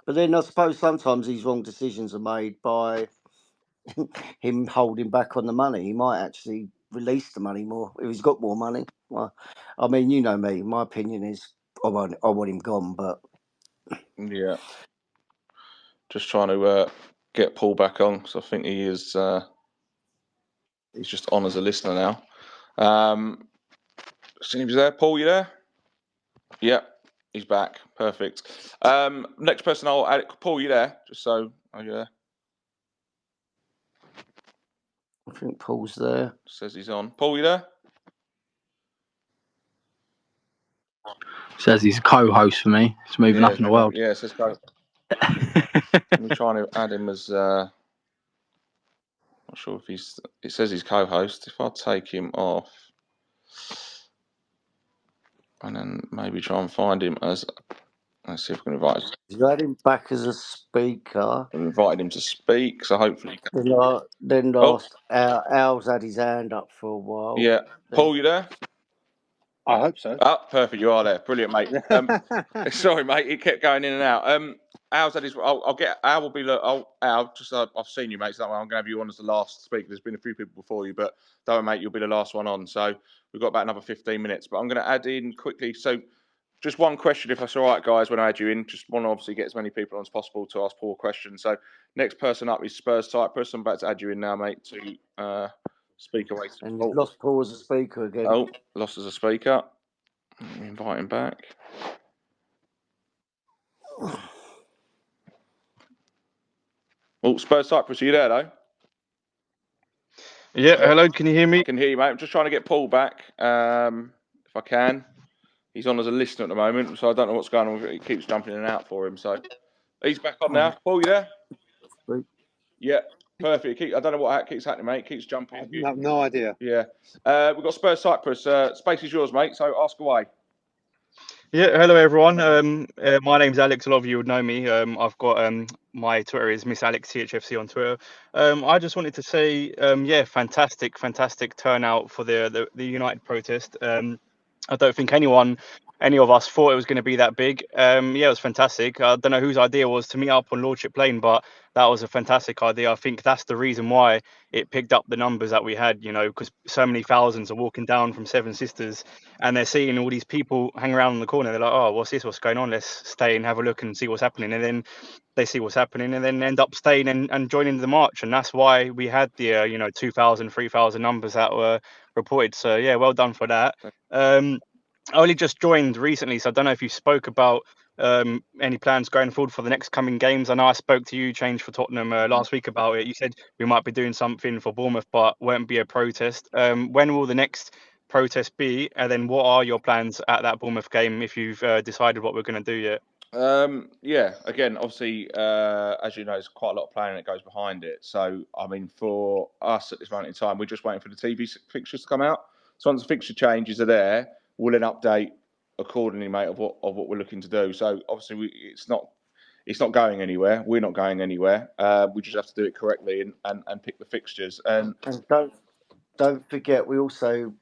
But then I suppose sometimes these wrong decisions are made by him holding back on the money. He might actually release the money more if he's got more money. Well, I mean, you know me. My opinion is I want him gone, but yeah, just trying to get Paul back on because I think he is. He's just on as a listener now. So he was there. Paul, you there? Yeah, he's back. Perfect. Next person I'll add. Paul, you there? Just so, are you there? I think Paul's there. Says he's on. Paul, you there? Says he's a co-host for me. It's moving up in the world. Yeah, it says co. I'm trying to add him as. Not sure if he's. It says he's co-host. If I take him off, and then maybe try and find him as. Let's see if we can invite him. You had him back as a speaker. I've invited him to speak, so hopefully. Then last, Al's had his hand up for a while. Yeah, Paul, you there? I hope so. Oh, perfect. You are there. Brilliant, mate. Sorry, mate. It kept going in and out. Al's had his. I'll get. Al will be. Al. Just I've seen you, mate. So I'm going to have you on as the last speaker. There's been a few people before you, but don't worry, mate. You'll be the last one on. So we've got about another 15 minutes. But I'm going to add in quickly. So Just one question, if that's all right, guys, when I add you in. Just want to obviously get as many people on as possible to ask Paul questions. So next person up is Spurs Cyprus. I'm about to add you in now, mate, to speak away. And you've lost Paul as a speaker again. Oh, lost as a speaker. Let me invite him back. Oh, Spurs Cyprus, are you there, though? Yeah, hello, can you hear me? I can hear you, mate. I'm just trying to get Paul back, if I can. He's on as a listener at the moment, so I don't know what's going on. He keeps jumping in and out for him, so he's back on now. Paul, you there? Sweet. Yeah, perfect. I don't know what keeps happening, mate. It keeps jumping. I have no idea. Yeah. We've got Spurs Cyprus. Space is yours, mate, so ask away. Yeah, hello everyone. My name's Alex. A lot of you would know me. I've got my Twitter is Miss Alex THFC on Twitter. I just wanted to say, yeah, fantastic turnout for the United protest. I don't think any of us thought it was going to be that big. Yeah, it was fantastic. I don't know whose idea was to meet up on Lordship Lane, but that was a fantastic idea. I think that's the reason why it picked up the numbers that we had, because so many thousands are walking down from Seven Sisters and they're seeing all these people hang around in the corner. They're like, oh, what's this? What's going on? Let's stay and have a look and see what's happening. And then they see what's happening and then end up staying and joining the march. And that's why we had the, 2,000, 3,000 numbers that were reported. So, yeah, well done for that. I only just joined recently, so I don't know if you spoke about any plans going forward for the next coming games. I know I spoke to you, Change for Tottenham, last week about it. You said we might be doing something for Bournemouth, but won't be a protest. When will the next protest be? And then what are your plans at that Bournemouth game if you've decided what we're going to do yet? Yeah, again, obviously, as you know, there's quite a lot of planning that goes behind it. So, I mean, for us at this moment in time, we're just waiting for the TV fixtures to come out. So once the fixture changes are there, we'll then update accordingly, mate, of what we're looking to do. So obviously, it's not going anywhere. We're not going anywhere. We just have to do it correctly and pick the fixtures. And don't forget, we also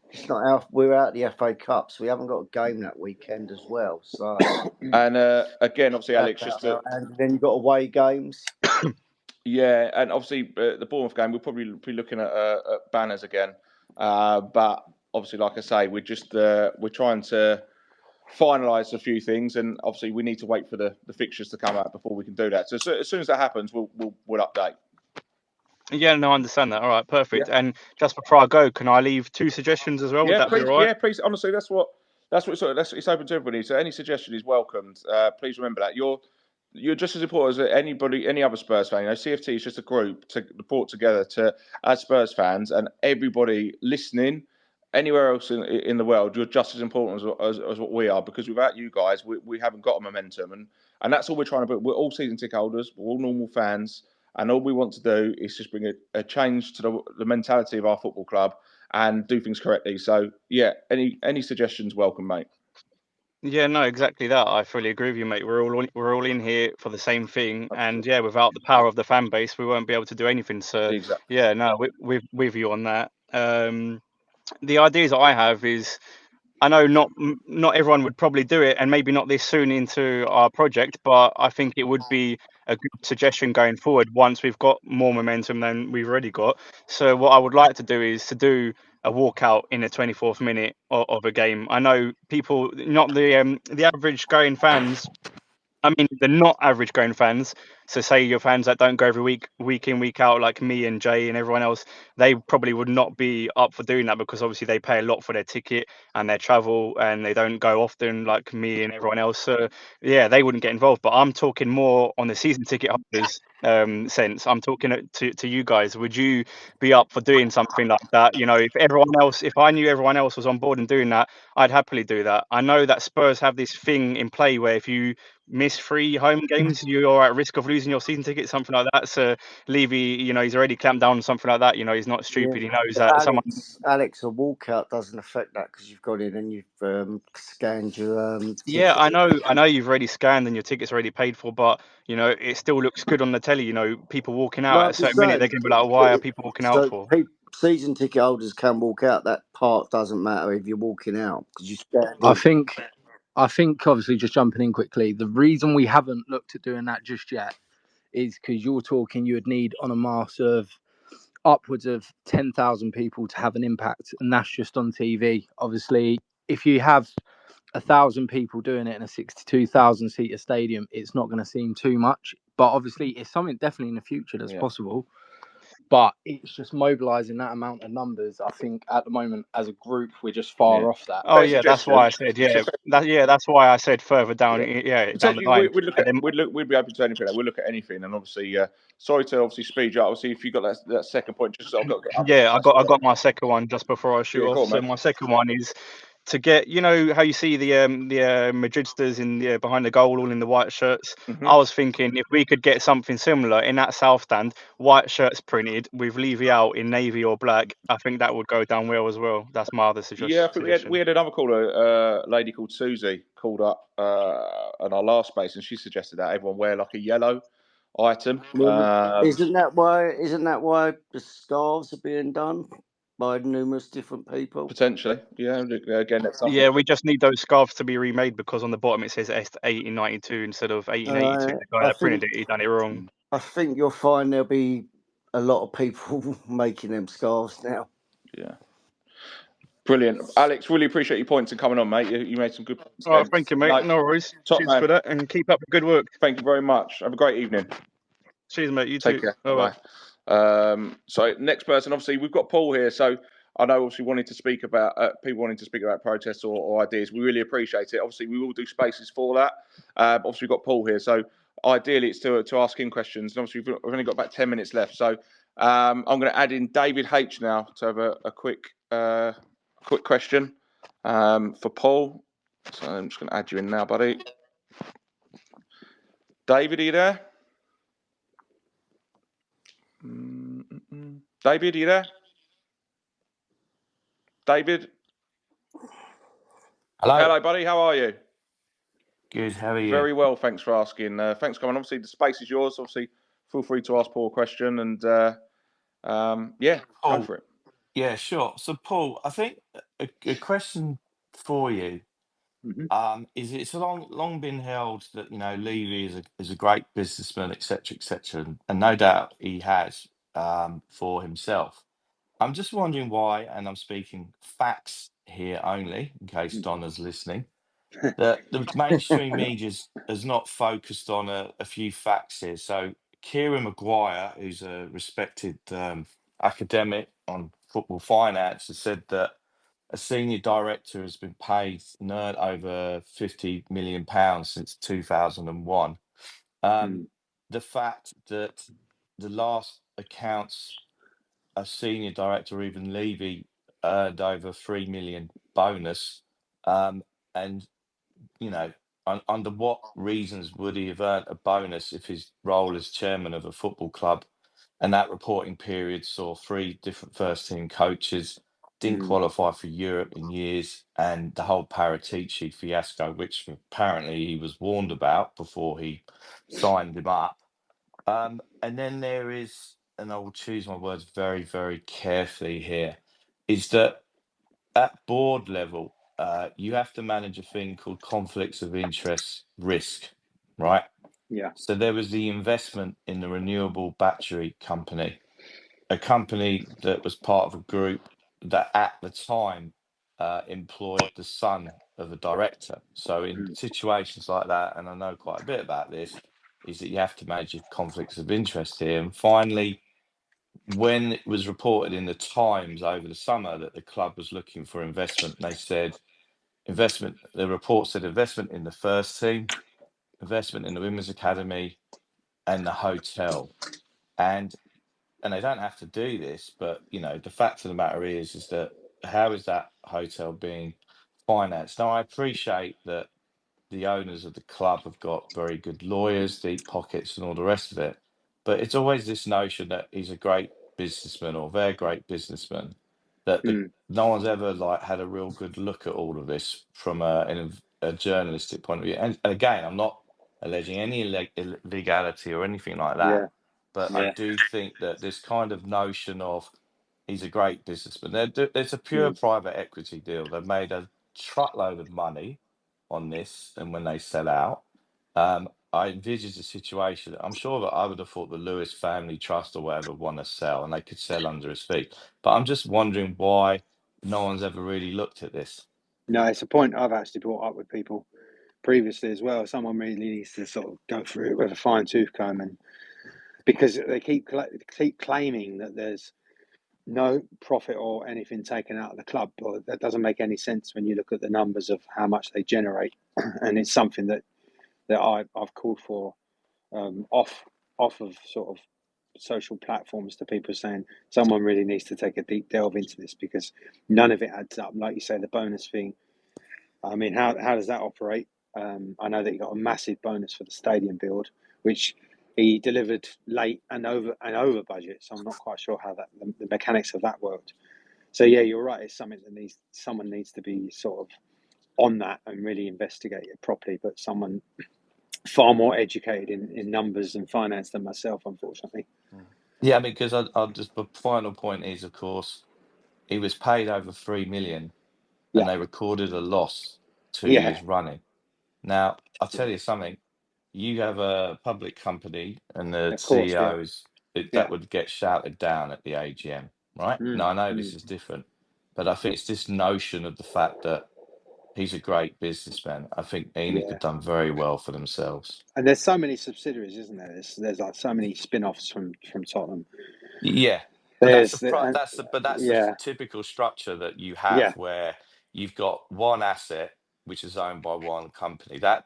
we're out the FA Cup, so we haven't got a game that weekend as well. So and again, obviously, Alex, and then you've got away games. Yeah, and obviously the Bournemouth game, we'll probably be looking at banners again. But obviously, like I say, we're trying to finalise a few things, and obviously we need to wait for the fixtures to come out before we can do that. So as soon as that happens, we'll update. Yeah, no, I understand that. All right, perfect. Yeah. And just before I go, can I leave 2 suggestions as well? Yeah, Would that please. Be all right? Yeah, please. Honestly, that's what it's open to everybody. So any suggestion is welcomed. Please remember that you're just as important as any other Spurs fan. CFT is just a group to report together as Spurs fans, and everybody listening anywhere else in the world, you're just as important as what we are, because without you guys, we haven't got a momentum, and that's all we're trying to do. We're all season ticket holders, we're all normal fans, and all we want to do is just bring a change to the mentality of our football club and do things correctly. So yeah, any suggestions welcome, mate. Yeah, no, exactly that. I fully agree with you, mate. We're all in here for the same thing, and yeah, without the power of the fan base, we won't be able to do anything. So exactly. Yeah, no, we're with you on that. The ideas I have is, I know not everyone would probably do it, and maybe not this soon into our project, but I think it would be a good suggestion going forward once we've got more momentum than we've already got. So what I would like to do is to do a walkout in the 24th minute of a game. I know people, not the average going fans. I mean, the not average going fans. So say your fans that don't go every week in, week out, like me and Jay and everyone else, they probably would not be up for doing that, because obviously they pay a lot for their ticket and their travel, and they don't go often like me and everyone else. So yeah, they wouldn't get involved. But I'm talking more on the season ticket holders sense. I'm talking to you guys. Would you be up for doing something like that? If I knew everyone else was on board and doing that, I'd happily do that. I know that Spurs have this thing in play where if you miss 3 home games, you're at risk of losing your season ticket, something like that. So Levy, he's already clamped down on something like that. He's not stupid. Yeah. He knows that Alex, a walkout doesn't affect that, because you've got in and you've scanned your Yeah, I know you've already scanned and your ticket's already paid for, but it still looks good on the telly. People walking out at a certain minute, they're going to be like, why are people walking out for? Season ticket holders can walk out. That part doesn't matter if you're walking out, because you scanned in. I think obviously, just jumping in quickly, the reason we haven't looked at doing that just yet is because you're talking you would need on a mass of upwards of 10,000 people to have an impact, and that's just on TV. Obviously, if you have 1,000 people doing it in a 62,000 seater stadium, it's not going to seem too much. But obviously, it's something definitely in the future that's possible. But it's just mobilising that amount of numbers. I think at the moment, as a group, we're just far off that. Oh yeah, that's why I said that's why I said further down. Down the line. We'd be open to anything. We'll look at anything, and obviously, sorry to speed you up. Obviously, if you got that second point, just I've got. I got my second one just before I shoot off. On, so my second one is to get, you know how you see the Madridsters in behind the goal, all in the white shirts. Mm-hmm. I was thinking if we could get something similar in that south stand, white shirts printed with Levy out in navy or black, I think that would go down well as well. That's my other suggestion. Yeah, I think we had another caller, a lady called Susie, called up on our last space, and she suggested that everyone wear like a yellow item. Isn't that why the scarves are being done by numerous different people? Potentially, yeah. Again, that's something. Yeah, we just need those scarves to be remade because on the bottom it says 1892 instead of 1882. The guy that printed it, he done it wrong. I think you'll find there'll be a lot of people making them scarves now. Yeah. Brilliant. Alex, really appreciate your points and coming on, mate. You made some good points. All right, thank you, mate. No worries. Cheers for that, and keep up the good work. Thank you very much. Have a great evening. Cheers, mate. You Take too. care. Bye-bye. So next person, obviously, we've got Paul here. So I know, obviously, wanting to speak about people wanting to speak about protests or ideas. We really appreciate it. Obviously, we will do spaces for that. Obviously, we've got Paul here. So ideally, it's to ask him questions. And obviously, we've only got about 10 minutes left. So I'm going to add in David H now to have a quick question for Paul. So I'm just going to add you in now, buddy. David, are you there? David, are you there? David? Hello, buddy. How are you? Good. How are you? Very well. Thanks for asking. Thanks for coming. Obviously, the space is yours. Obviously, feel free to ask Paul a question and go for it. Yeah, sure. So, Paul, I think a question for you is it's long been held that Levy is a great businessman, etc., and no doubt he has for himself. I'm just wondering why, and I'm speaking facts here only, in case Donna's listening, that the mainstream media has not focused on a few facts here. So Kieran Maguire, who's a respected academic on football finance, has said that a senior director has been paid and earned over £50 million since 2001. The fact that the last accounts, a senior director, even Levy, earned over 3 million bonus, and under what reasons would he have earned a bonus if his role as chairman of a football club and that reporting period saw 3 different first team coaches, didn't qualify for Europe in years, and the whole Paratici fiasco, which apparently he was warned about before he signed him up. And then there is, and I will choose my words very, very carefully here, is that at board level, you have to manage a thing called conflicts of interest risk, right? Yeah. So there was the investment in the renewable battery company, a company that was part of a group that at the time employed the son of a director. So in situations like that, and I know quite a bit about this, is that you have to manage your conflicts of interest here. And finally, when it was reported in the Times over the summer that the club was looking for investment, they said the report said investment in the first team, investment in the women's academy and the hotel. And they don't have to do this, but the fact of the matter is that how is that hotel being financed? Now I appreciate that the owners of the club have got very good lawyers, deep pockets and all the rest of it, but it's always this notion that he's a great businessman or they're great businessmen, that no one's ever had a real good look at all of this from a journalistic point of view. And again, I'm not alleging any illegality or anything like that, but I do think that this kind of notion of he's a great businessman, it's a pure private equity deal. They've made a truckload of money on this, and when they sell out, I envisage a situation. I'm sure that I would have thought the Lewis Family Trust or whatever want to sell, and they could sell under his feet. But I'm just wondering why no one's ever really looked at this. No, it's a point I've actually brought up with people previously as well. Someone really needs to sort of go through it with a fine tooth comb, and because they keep claiming that there's no profit or anything taken out of the club, or that doesn't make any sense when you look at the numbers of how much they generate, and it's something that I've called for off of sort of social platforms to people, saying someone really needs to take a deep delve into this, because none of it adds up. Like you say, the bonus thing. I mean, how does that operate? I know that he got a massive bonus for the stadium build, which he delivered late and over budget. So I'm not quite sure how the mechanics of that worked. So yeah, you're right. It's something that someone needs to be sort of on that and really investigate it properly. But someone far more educated in numbers and finance than myself, unfortunately. Yeah, I mean, because I'll just, the final point is, of course, he was paid over 3 million and they recorded a loss 2 Yeah. years running. Now, I'll tell you something, you have a public company and the Of course, CEOs, yeah. that would get shouted down at the AGM, right? Now, I know this Mm. is different, but I think it's this notion of the fact that he's a great businessman. I think ENIC have done very well for themselves. And there's so many subsidiaries, isn't there? There's like so many spin-offs from Tottenham. Yeah, but that's yeah. the typical structure that you have, where you've got one asset which is owned by one company. That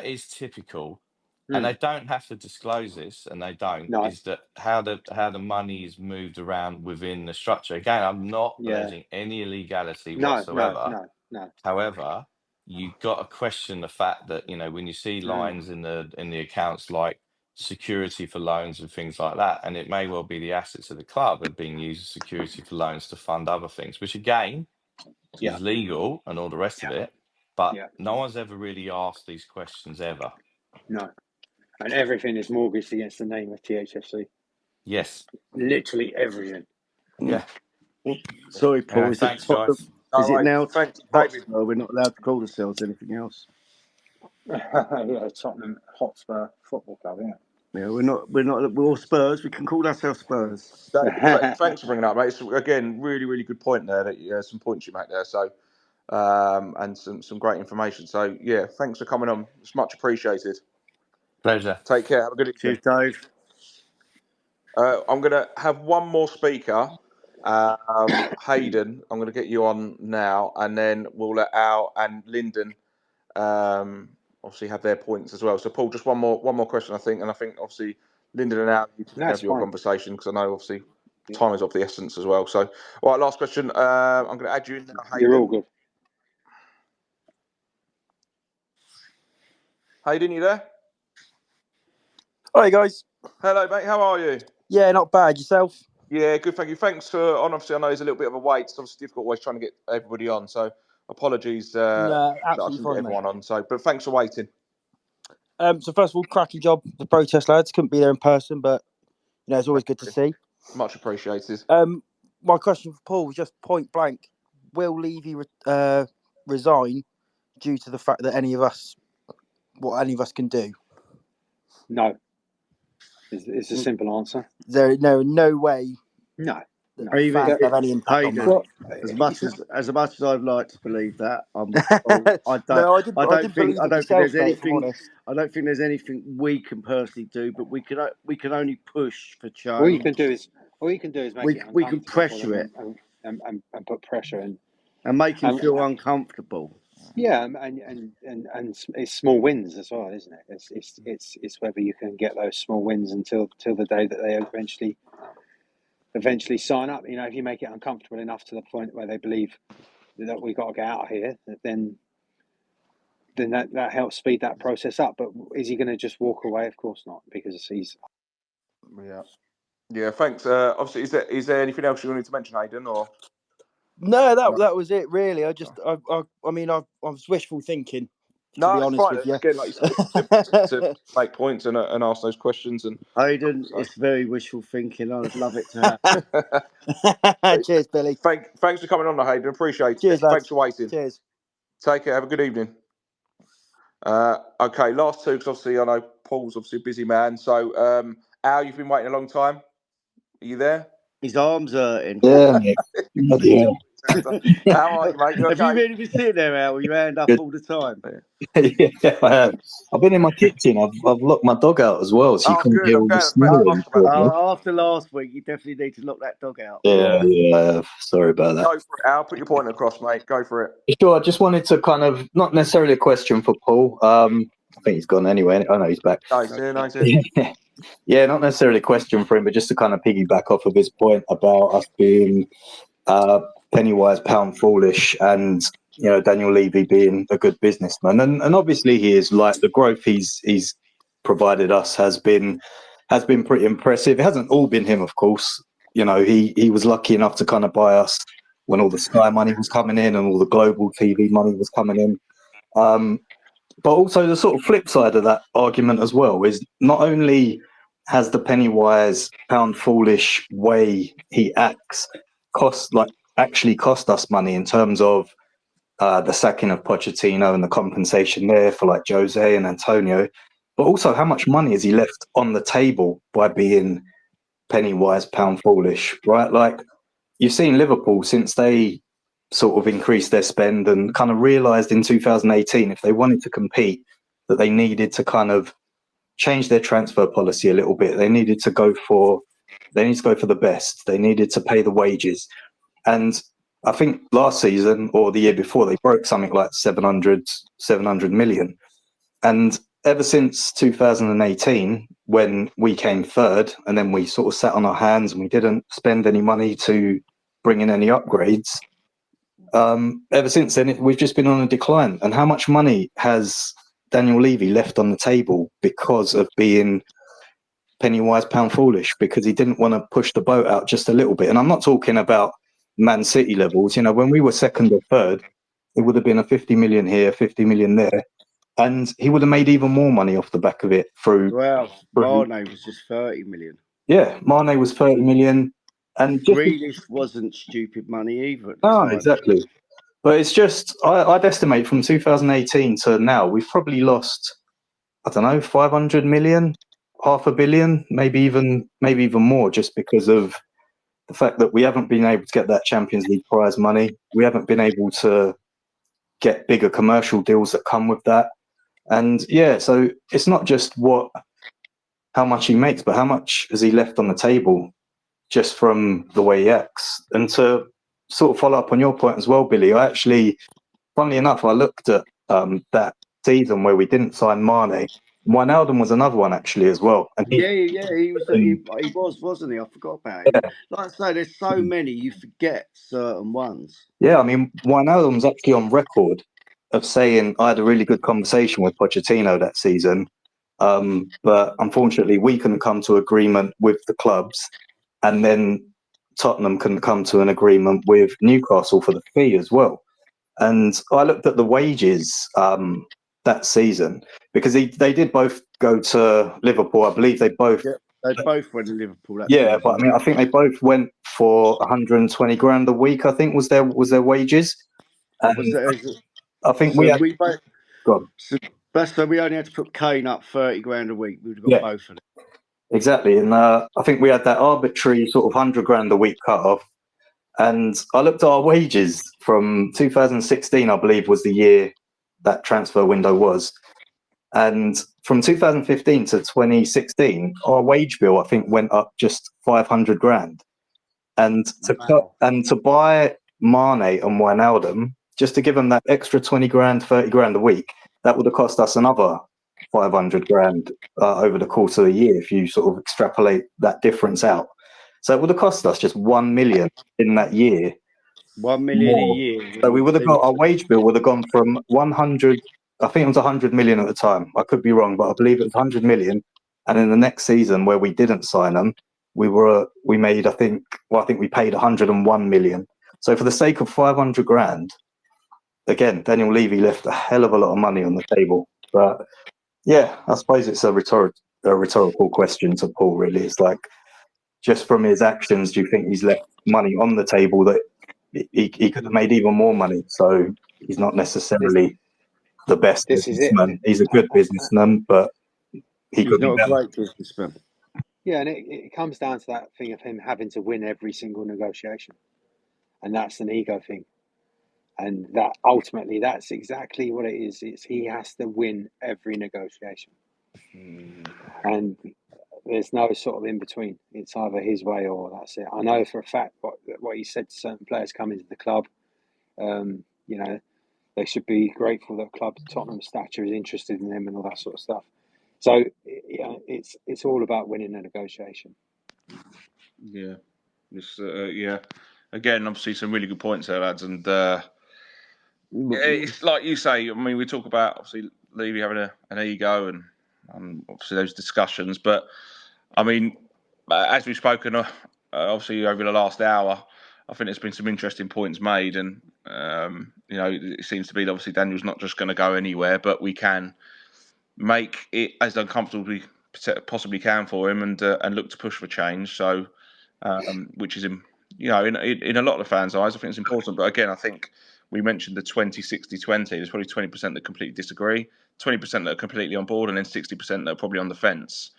is typical, and they don't have to disclose this, and they don't. No. Is that how the money is moved around within the structure? Again, I'm not alleging any illegality whatsoever. No. However, you've got to question the fact that, you know, when you see lines in the accounts like security for loans and things like that, and it may well be the assets of the club are being used as security for loans to fund other things, which again is legal and all the rest of it, but no one's ever really asked these questions ever. No. And everything is mortgaged against the name of THFC. Yes. Literally everything. Yeah. Sorry, Paul. Yeah, thanks, guys. Is it now? Thanks, Hotspur? David. We're not allowed to call ourselves anything else. Yeah, Tottenham Hotspur Football Club. Yeah, we're all Spurs. We can call ourselves Spurs. David, thanks for bringing that up, mate. It's, again, really, really good point there. That some points you make there. So, and some great information. So, yeah, thanks for coming on. It's much appreciated. Pleasure. Take care. Have a good evening. Cheers, Dave. I'm going to have one more speaker, Hayden. I'm going to get you on now, and then we'll let Al and Lyndon obviously have their points as well. So, Paul, just one more question, I think, and I think obviously Lyndon and Al, you can have your conversation, because I know obviously time is of the essence as well. So, all right, last question. I'm going to add you in now, Hayden. You're all good. Hayden, you there? Hi guys. Hello, mate. How are you? Yeah, not bad. Yourself? Yeah, good. Thank you. Thanks for on. Obviously, I know there's a little bit of a wait. It's obviously difficult always trying to get everybody on. So apologies that I absolutely didn't fine, get everyone mate. on. So, but thanks for waiting. So first of all, cracking job, the protest lads. Couldn't be there in person, but you know it's always good to see. Much appreciated. My question for Paul was just point blank: will Levy resign due to the fact that any of us can do? No. It's a simple answer. There, no way. No. Even fans have any impact on that. As much as I'd like to believe that, I don't think there's anything we can personally do, but we can only push for change. All you can do is make it uncomfortable. We can pressure it and put pressure in and make him feel uncomfortable. Yeah, and it's small wins as well, isn't it? It's whether you can get those small wins until the day that they eventually sign up. You know, if you make it uncomfortable enough to the point where they believe that we got to get out of here, then that helps speed that process up. But is he going to just walk away? Of course not, because he's. Yeah. Thanks. Obviously, is there anything else you wanted to mention, Hayden, or? No, that was it really. I was wishful thinking. To be honest with you, again, like you said, to make points and ask those questions. And Hayden, it's very wishful thinking. I'd love it to happen. Cheers, Billy. Thanks for coming on, Hayden. Appreciate Cheers, it. lads. Thanks for waiting. Cheers. Take care. Have a good evening. Okay, last two, because obviously I know Paul's obviously a busy man. So, Al, you've been waiting a long time. Are you there? His arms hurting. Yeah, mate. How are you, mate? You Have you okay? really been sitting there, Al, with your hand up Good. all the time? Yeah, I have. I've been in my kitchen. I've locked my dog out as well, so you Oh, can't good. hear I'm all the glad. That's better than snoring. us about that. After last week, you definitely need to lock that dog out. Yeah, I have. Sorry about that. Go for it, Al. Put your point across, mate. Go for it. Sure, I just wanted to kind of, not necessarily a question for Paul. I think he's gone anyway. I know he's back. Nice. Yeah, not necessarily a question for him, but just to kind of piggyback off of his point about us being penny wise, pound foolish, and Daniel Levy being a good businessman, and obviously he is. Like, the growth he's provided us has been pretty impressive. It hasn't all been him, of course. He was lucky enough to kind of buy us when all the Sky money was coming in and all the global TV money was coming in. But also the sort of flip side of that argument as well is not only has the penny wise, pound foolish way he acts actually cost us money in terms of the sacking of Pochettino and the compensation there for like Jose and Antonio, but also how much money has he left on the table by being penny wise, pound foolish, right? Like, you've seen Liverpool since they sort of increased their spend and kind of realised in 2018 if they wanted to compete that they needed to kind of change their transfer policy a little bit. They needed to go for the best. They needed to pay the wages. And I think last season or the year before, they broke something like 700 million. And ever since 2018, when we came third and then we sort of sat on our hands and we didn't spend any money to bring in any upgrades, ever since then, we've just been on a decline. And how much money has Daniel Levy left on the table because of being penny wise, pound foolish? Because he didn't want to push the boat out just a little bit. And I'm not talking about Man City levels. When we were second or third, it would have been a 50 million here, 50 million there. And he would have made even more money off the back of it through. Well, Mane was just 30 million. Yeah, Mane was 30 million. And Grealish wasn't stupid money either at the time. Exactly. But it's just, I'd estimate from 2018 to now, we've probably lost, I don't know, 500 million, $500 million, maybe even more, just because of the fact that we haven't been able to get that Champions League prize money. We haven't been able to get bigger commercial deals that come with that. And yeah, so it's not just how much he makes, but how much has he left on the table just from the way he acts. And to sort of follow up on your point as well, Billy, I actually, funnily enough, I looked at that season where we didn't sign Mane. Wijnaldum was another one actually as well. And he was, wasn't he? I forgot about him. Yeah. Like I say, there's so many, you forget certain ones. Yeah, I mean, Wijnaldum's actually on record of saying, I had a really good conversation with Pochettino that season, but unfortunately we couldn't come to agreement with the clubs, and then Tottenham couldn't come to an agreement with Newcastle for the fee as well. And I looked at the wages that season, because they did both go to Liverpool. I believe they both went to Liverpool. But I mean, I think they both went for 120 grand a week, I think was their wages. I think so we both. So we only had to put Kane up 30 grand a week. We would have got both of them. Exactly. And I think we had that arbitrary sort of 100 grand a week cut off. And I looked at our wages from 2016, I believe, was the year that transfer window was. And from 2015 to 2016, our wage bill, I think, went up just 500 grand. And to buy Mane and Wijnaldum, just to give them that extra 20 grand, 30 grand a week, that would have cost us another 500 grand over the course of the year if you sort of extrapolate that difference out. So it would have cost us just 1 million in that year. 1 million a year. So we would have got, our wage bill would have gone from 100, I think it was 100 million at the time. I could be wrong, but I believe it was 100 million. And in the next season where we didn't sign them, we made, I think we paid 101 million. So for the sake of 500 grand, again, Daniel Levy left a hell of a lot of money on the table. But yeah, I suppose it's a rhetorical question to Paul, really. It's like, just from his actions, do you think he's left money on the table that he could have made even more money? So he's not necessarily the best businessman. He's a good businessman, but he's not a great businessman. Yeah, and it comes down to that thing of him having to win every single negotiation. and that's an ego thing. And that ultimately, that's exactly what it is. It's he has to win every negotiation, and there's no sort of in between. It's either his way or that's it. I know for a fact what he said to certain players coming to the club. They should be grateful that club Tottenham stature is interested in them and all that sort of stuff. So it's all about winning a negotiation. Yeah, Again, obviously some really good points there, lads, and it's like you say. I mean, we talk about obviously Levy having an ego and obviously those discussions, but I mean, as we've spoken, obviously over the last hour, I think there's been some interesting points made, and it seems to be that obviously Daniel's not just going to go anywhere, but we can make it as uncomfortable as we possibly can for him, and look to push for change. So, which is in a lot of fans' eyes, I think it's important. But again, I think we mentioned the 20-60-20. There's probably 20% that completely disagree, 20% that are completely on board, and then 60% that are probably on the fence.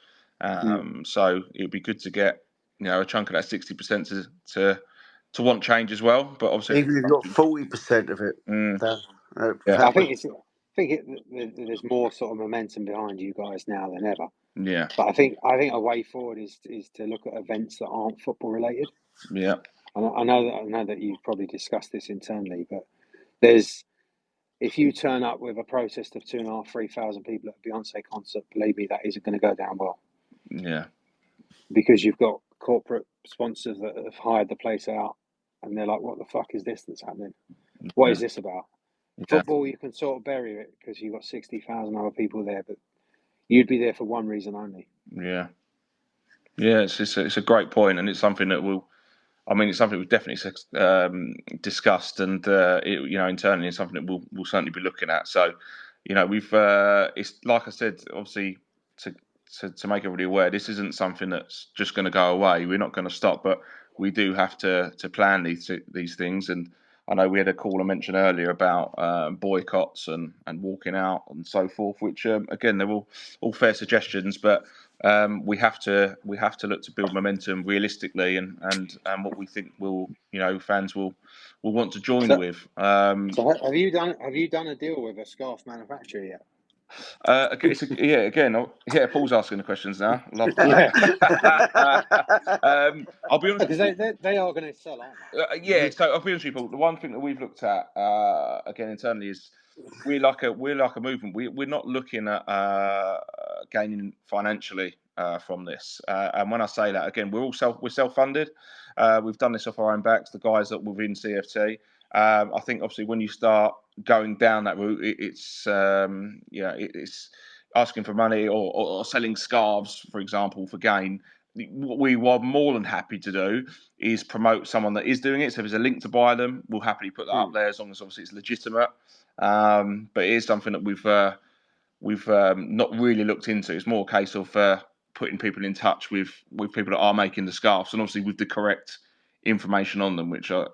So it'd be good to get a chunk of that 60% to want change as well. But obviously, even if you've got 40% of it, I think there's more sort of momentum behind you guys now than ever. Yeah. But I think a way forward is to look at events that aren't football related. Yeah. I know that you've probably discussed this internally, but if you turn up with a protest of 2,500-3,000 people at a Beyonce concert, believe me, that isn't going to go down well. Yeah. Because you've got corporate sponsors that have hired the place out, and they're like, "What the fuck is this that's happening? What is this about?" Football, you can sort of bury it because you've got 60,000 other people there, but you'd be there for one reason only. Yeah. It's a great point, and it's something that it's something we've definitely discussed, and internally, it's something that we'll certainly be looking at. So, we've it's like I said, obviously to make everybody aware, this isn't something that's just going to go away. We're not going to stop, but we do have to plan these things. And I know we had a caller mention earlier about boycotts and walking out and so forth, which again, they're all fair suggestions, but we have to look to build momentum realistically and what we think fans will want to join with. So have you done a deal with a scarf manufacturer yet? Paul's asking the questions now. Love that. I'll be honest because they are going to sell, aren't they? So I'll be honest with you, Paul. The one thing that we've looked at again internally is we're like a movement. We're not looking at gaining financially from this. And when I say that, again, we're self-funded. We've done this off our own backs. The guys that within CFT. I think obviously when you start going down that route, it's asking for money or selling scarves, for example, for gain. What we were more than happy to do is promote someone that is doing it. So if there's a link to buy them, we'll happily put that up there as long as obviously it's legitimate. But it is something that we've not really looked into. It's more a case of putting people in touch with people that are making the scarves, and obviously with the correct information on them, which are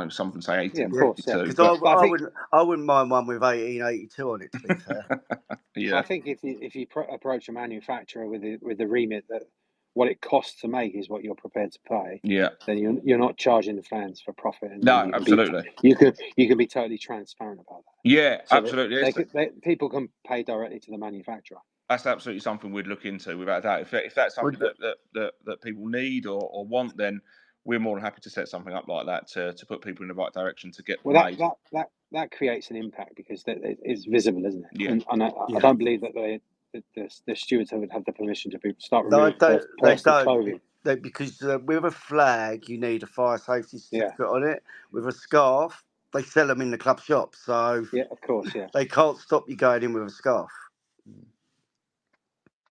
something say 1852. Because I wouldn't mind one with 1882 on it, to be fair. I think if you approach a manufacturer with the remit that what it costs to make is what you're prepared to pay, then you're not charging the fans for profit. And no, absolutely. You can be totally transparent about that. Yeah, so absolutely. People can pay directly to the manufacturer. That's absolutely something we'd look into without a doubt. If that's something that people need or want, then we're more than happy to set something up like that to put people in the right direction to get them made. That creates an impact because it's visible, isn't it? Yeah. And I don't believe that the stewards would have the permission to start removing personal clothing. Because with a flag, you need a fire safety certificate on it. With a scarf, they sell them in the club shop, so of course, they can't stop you going in with a scarf.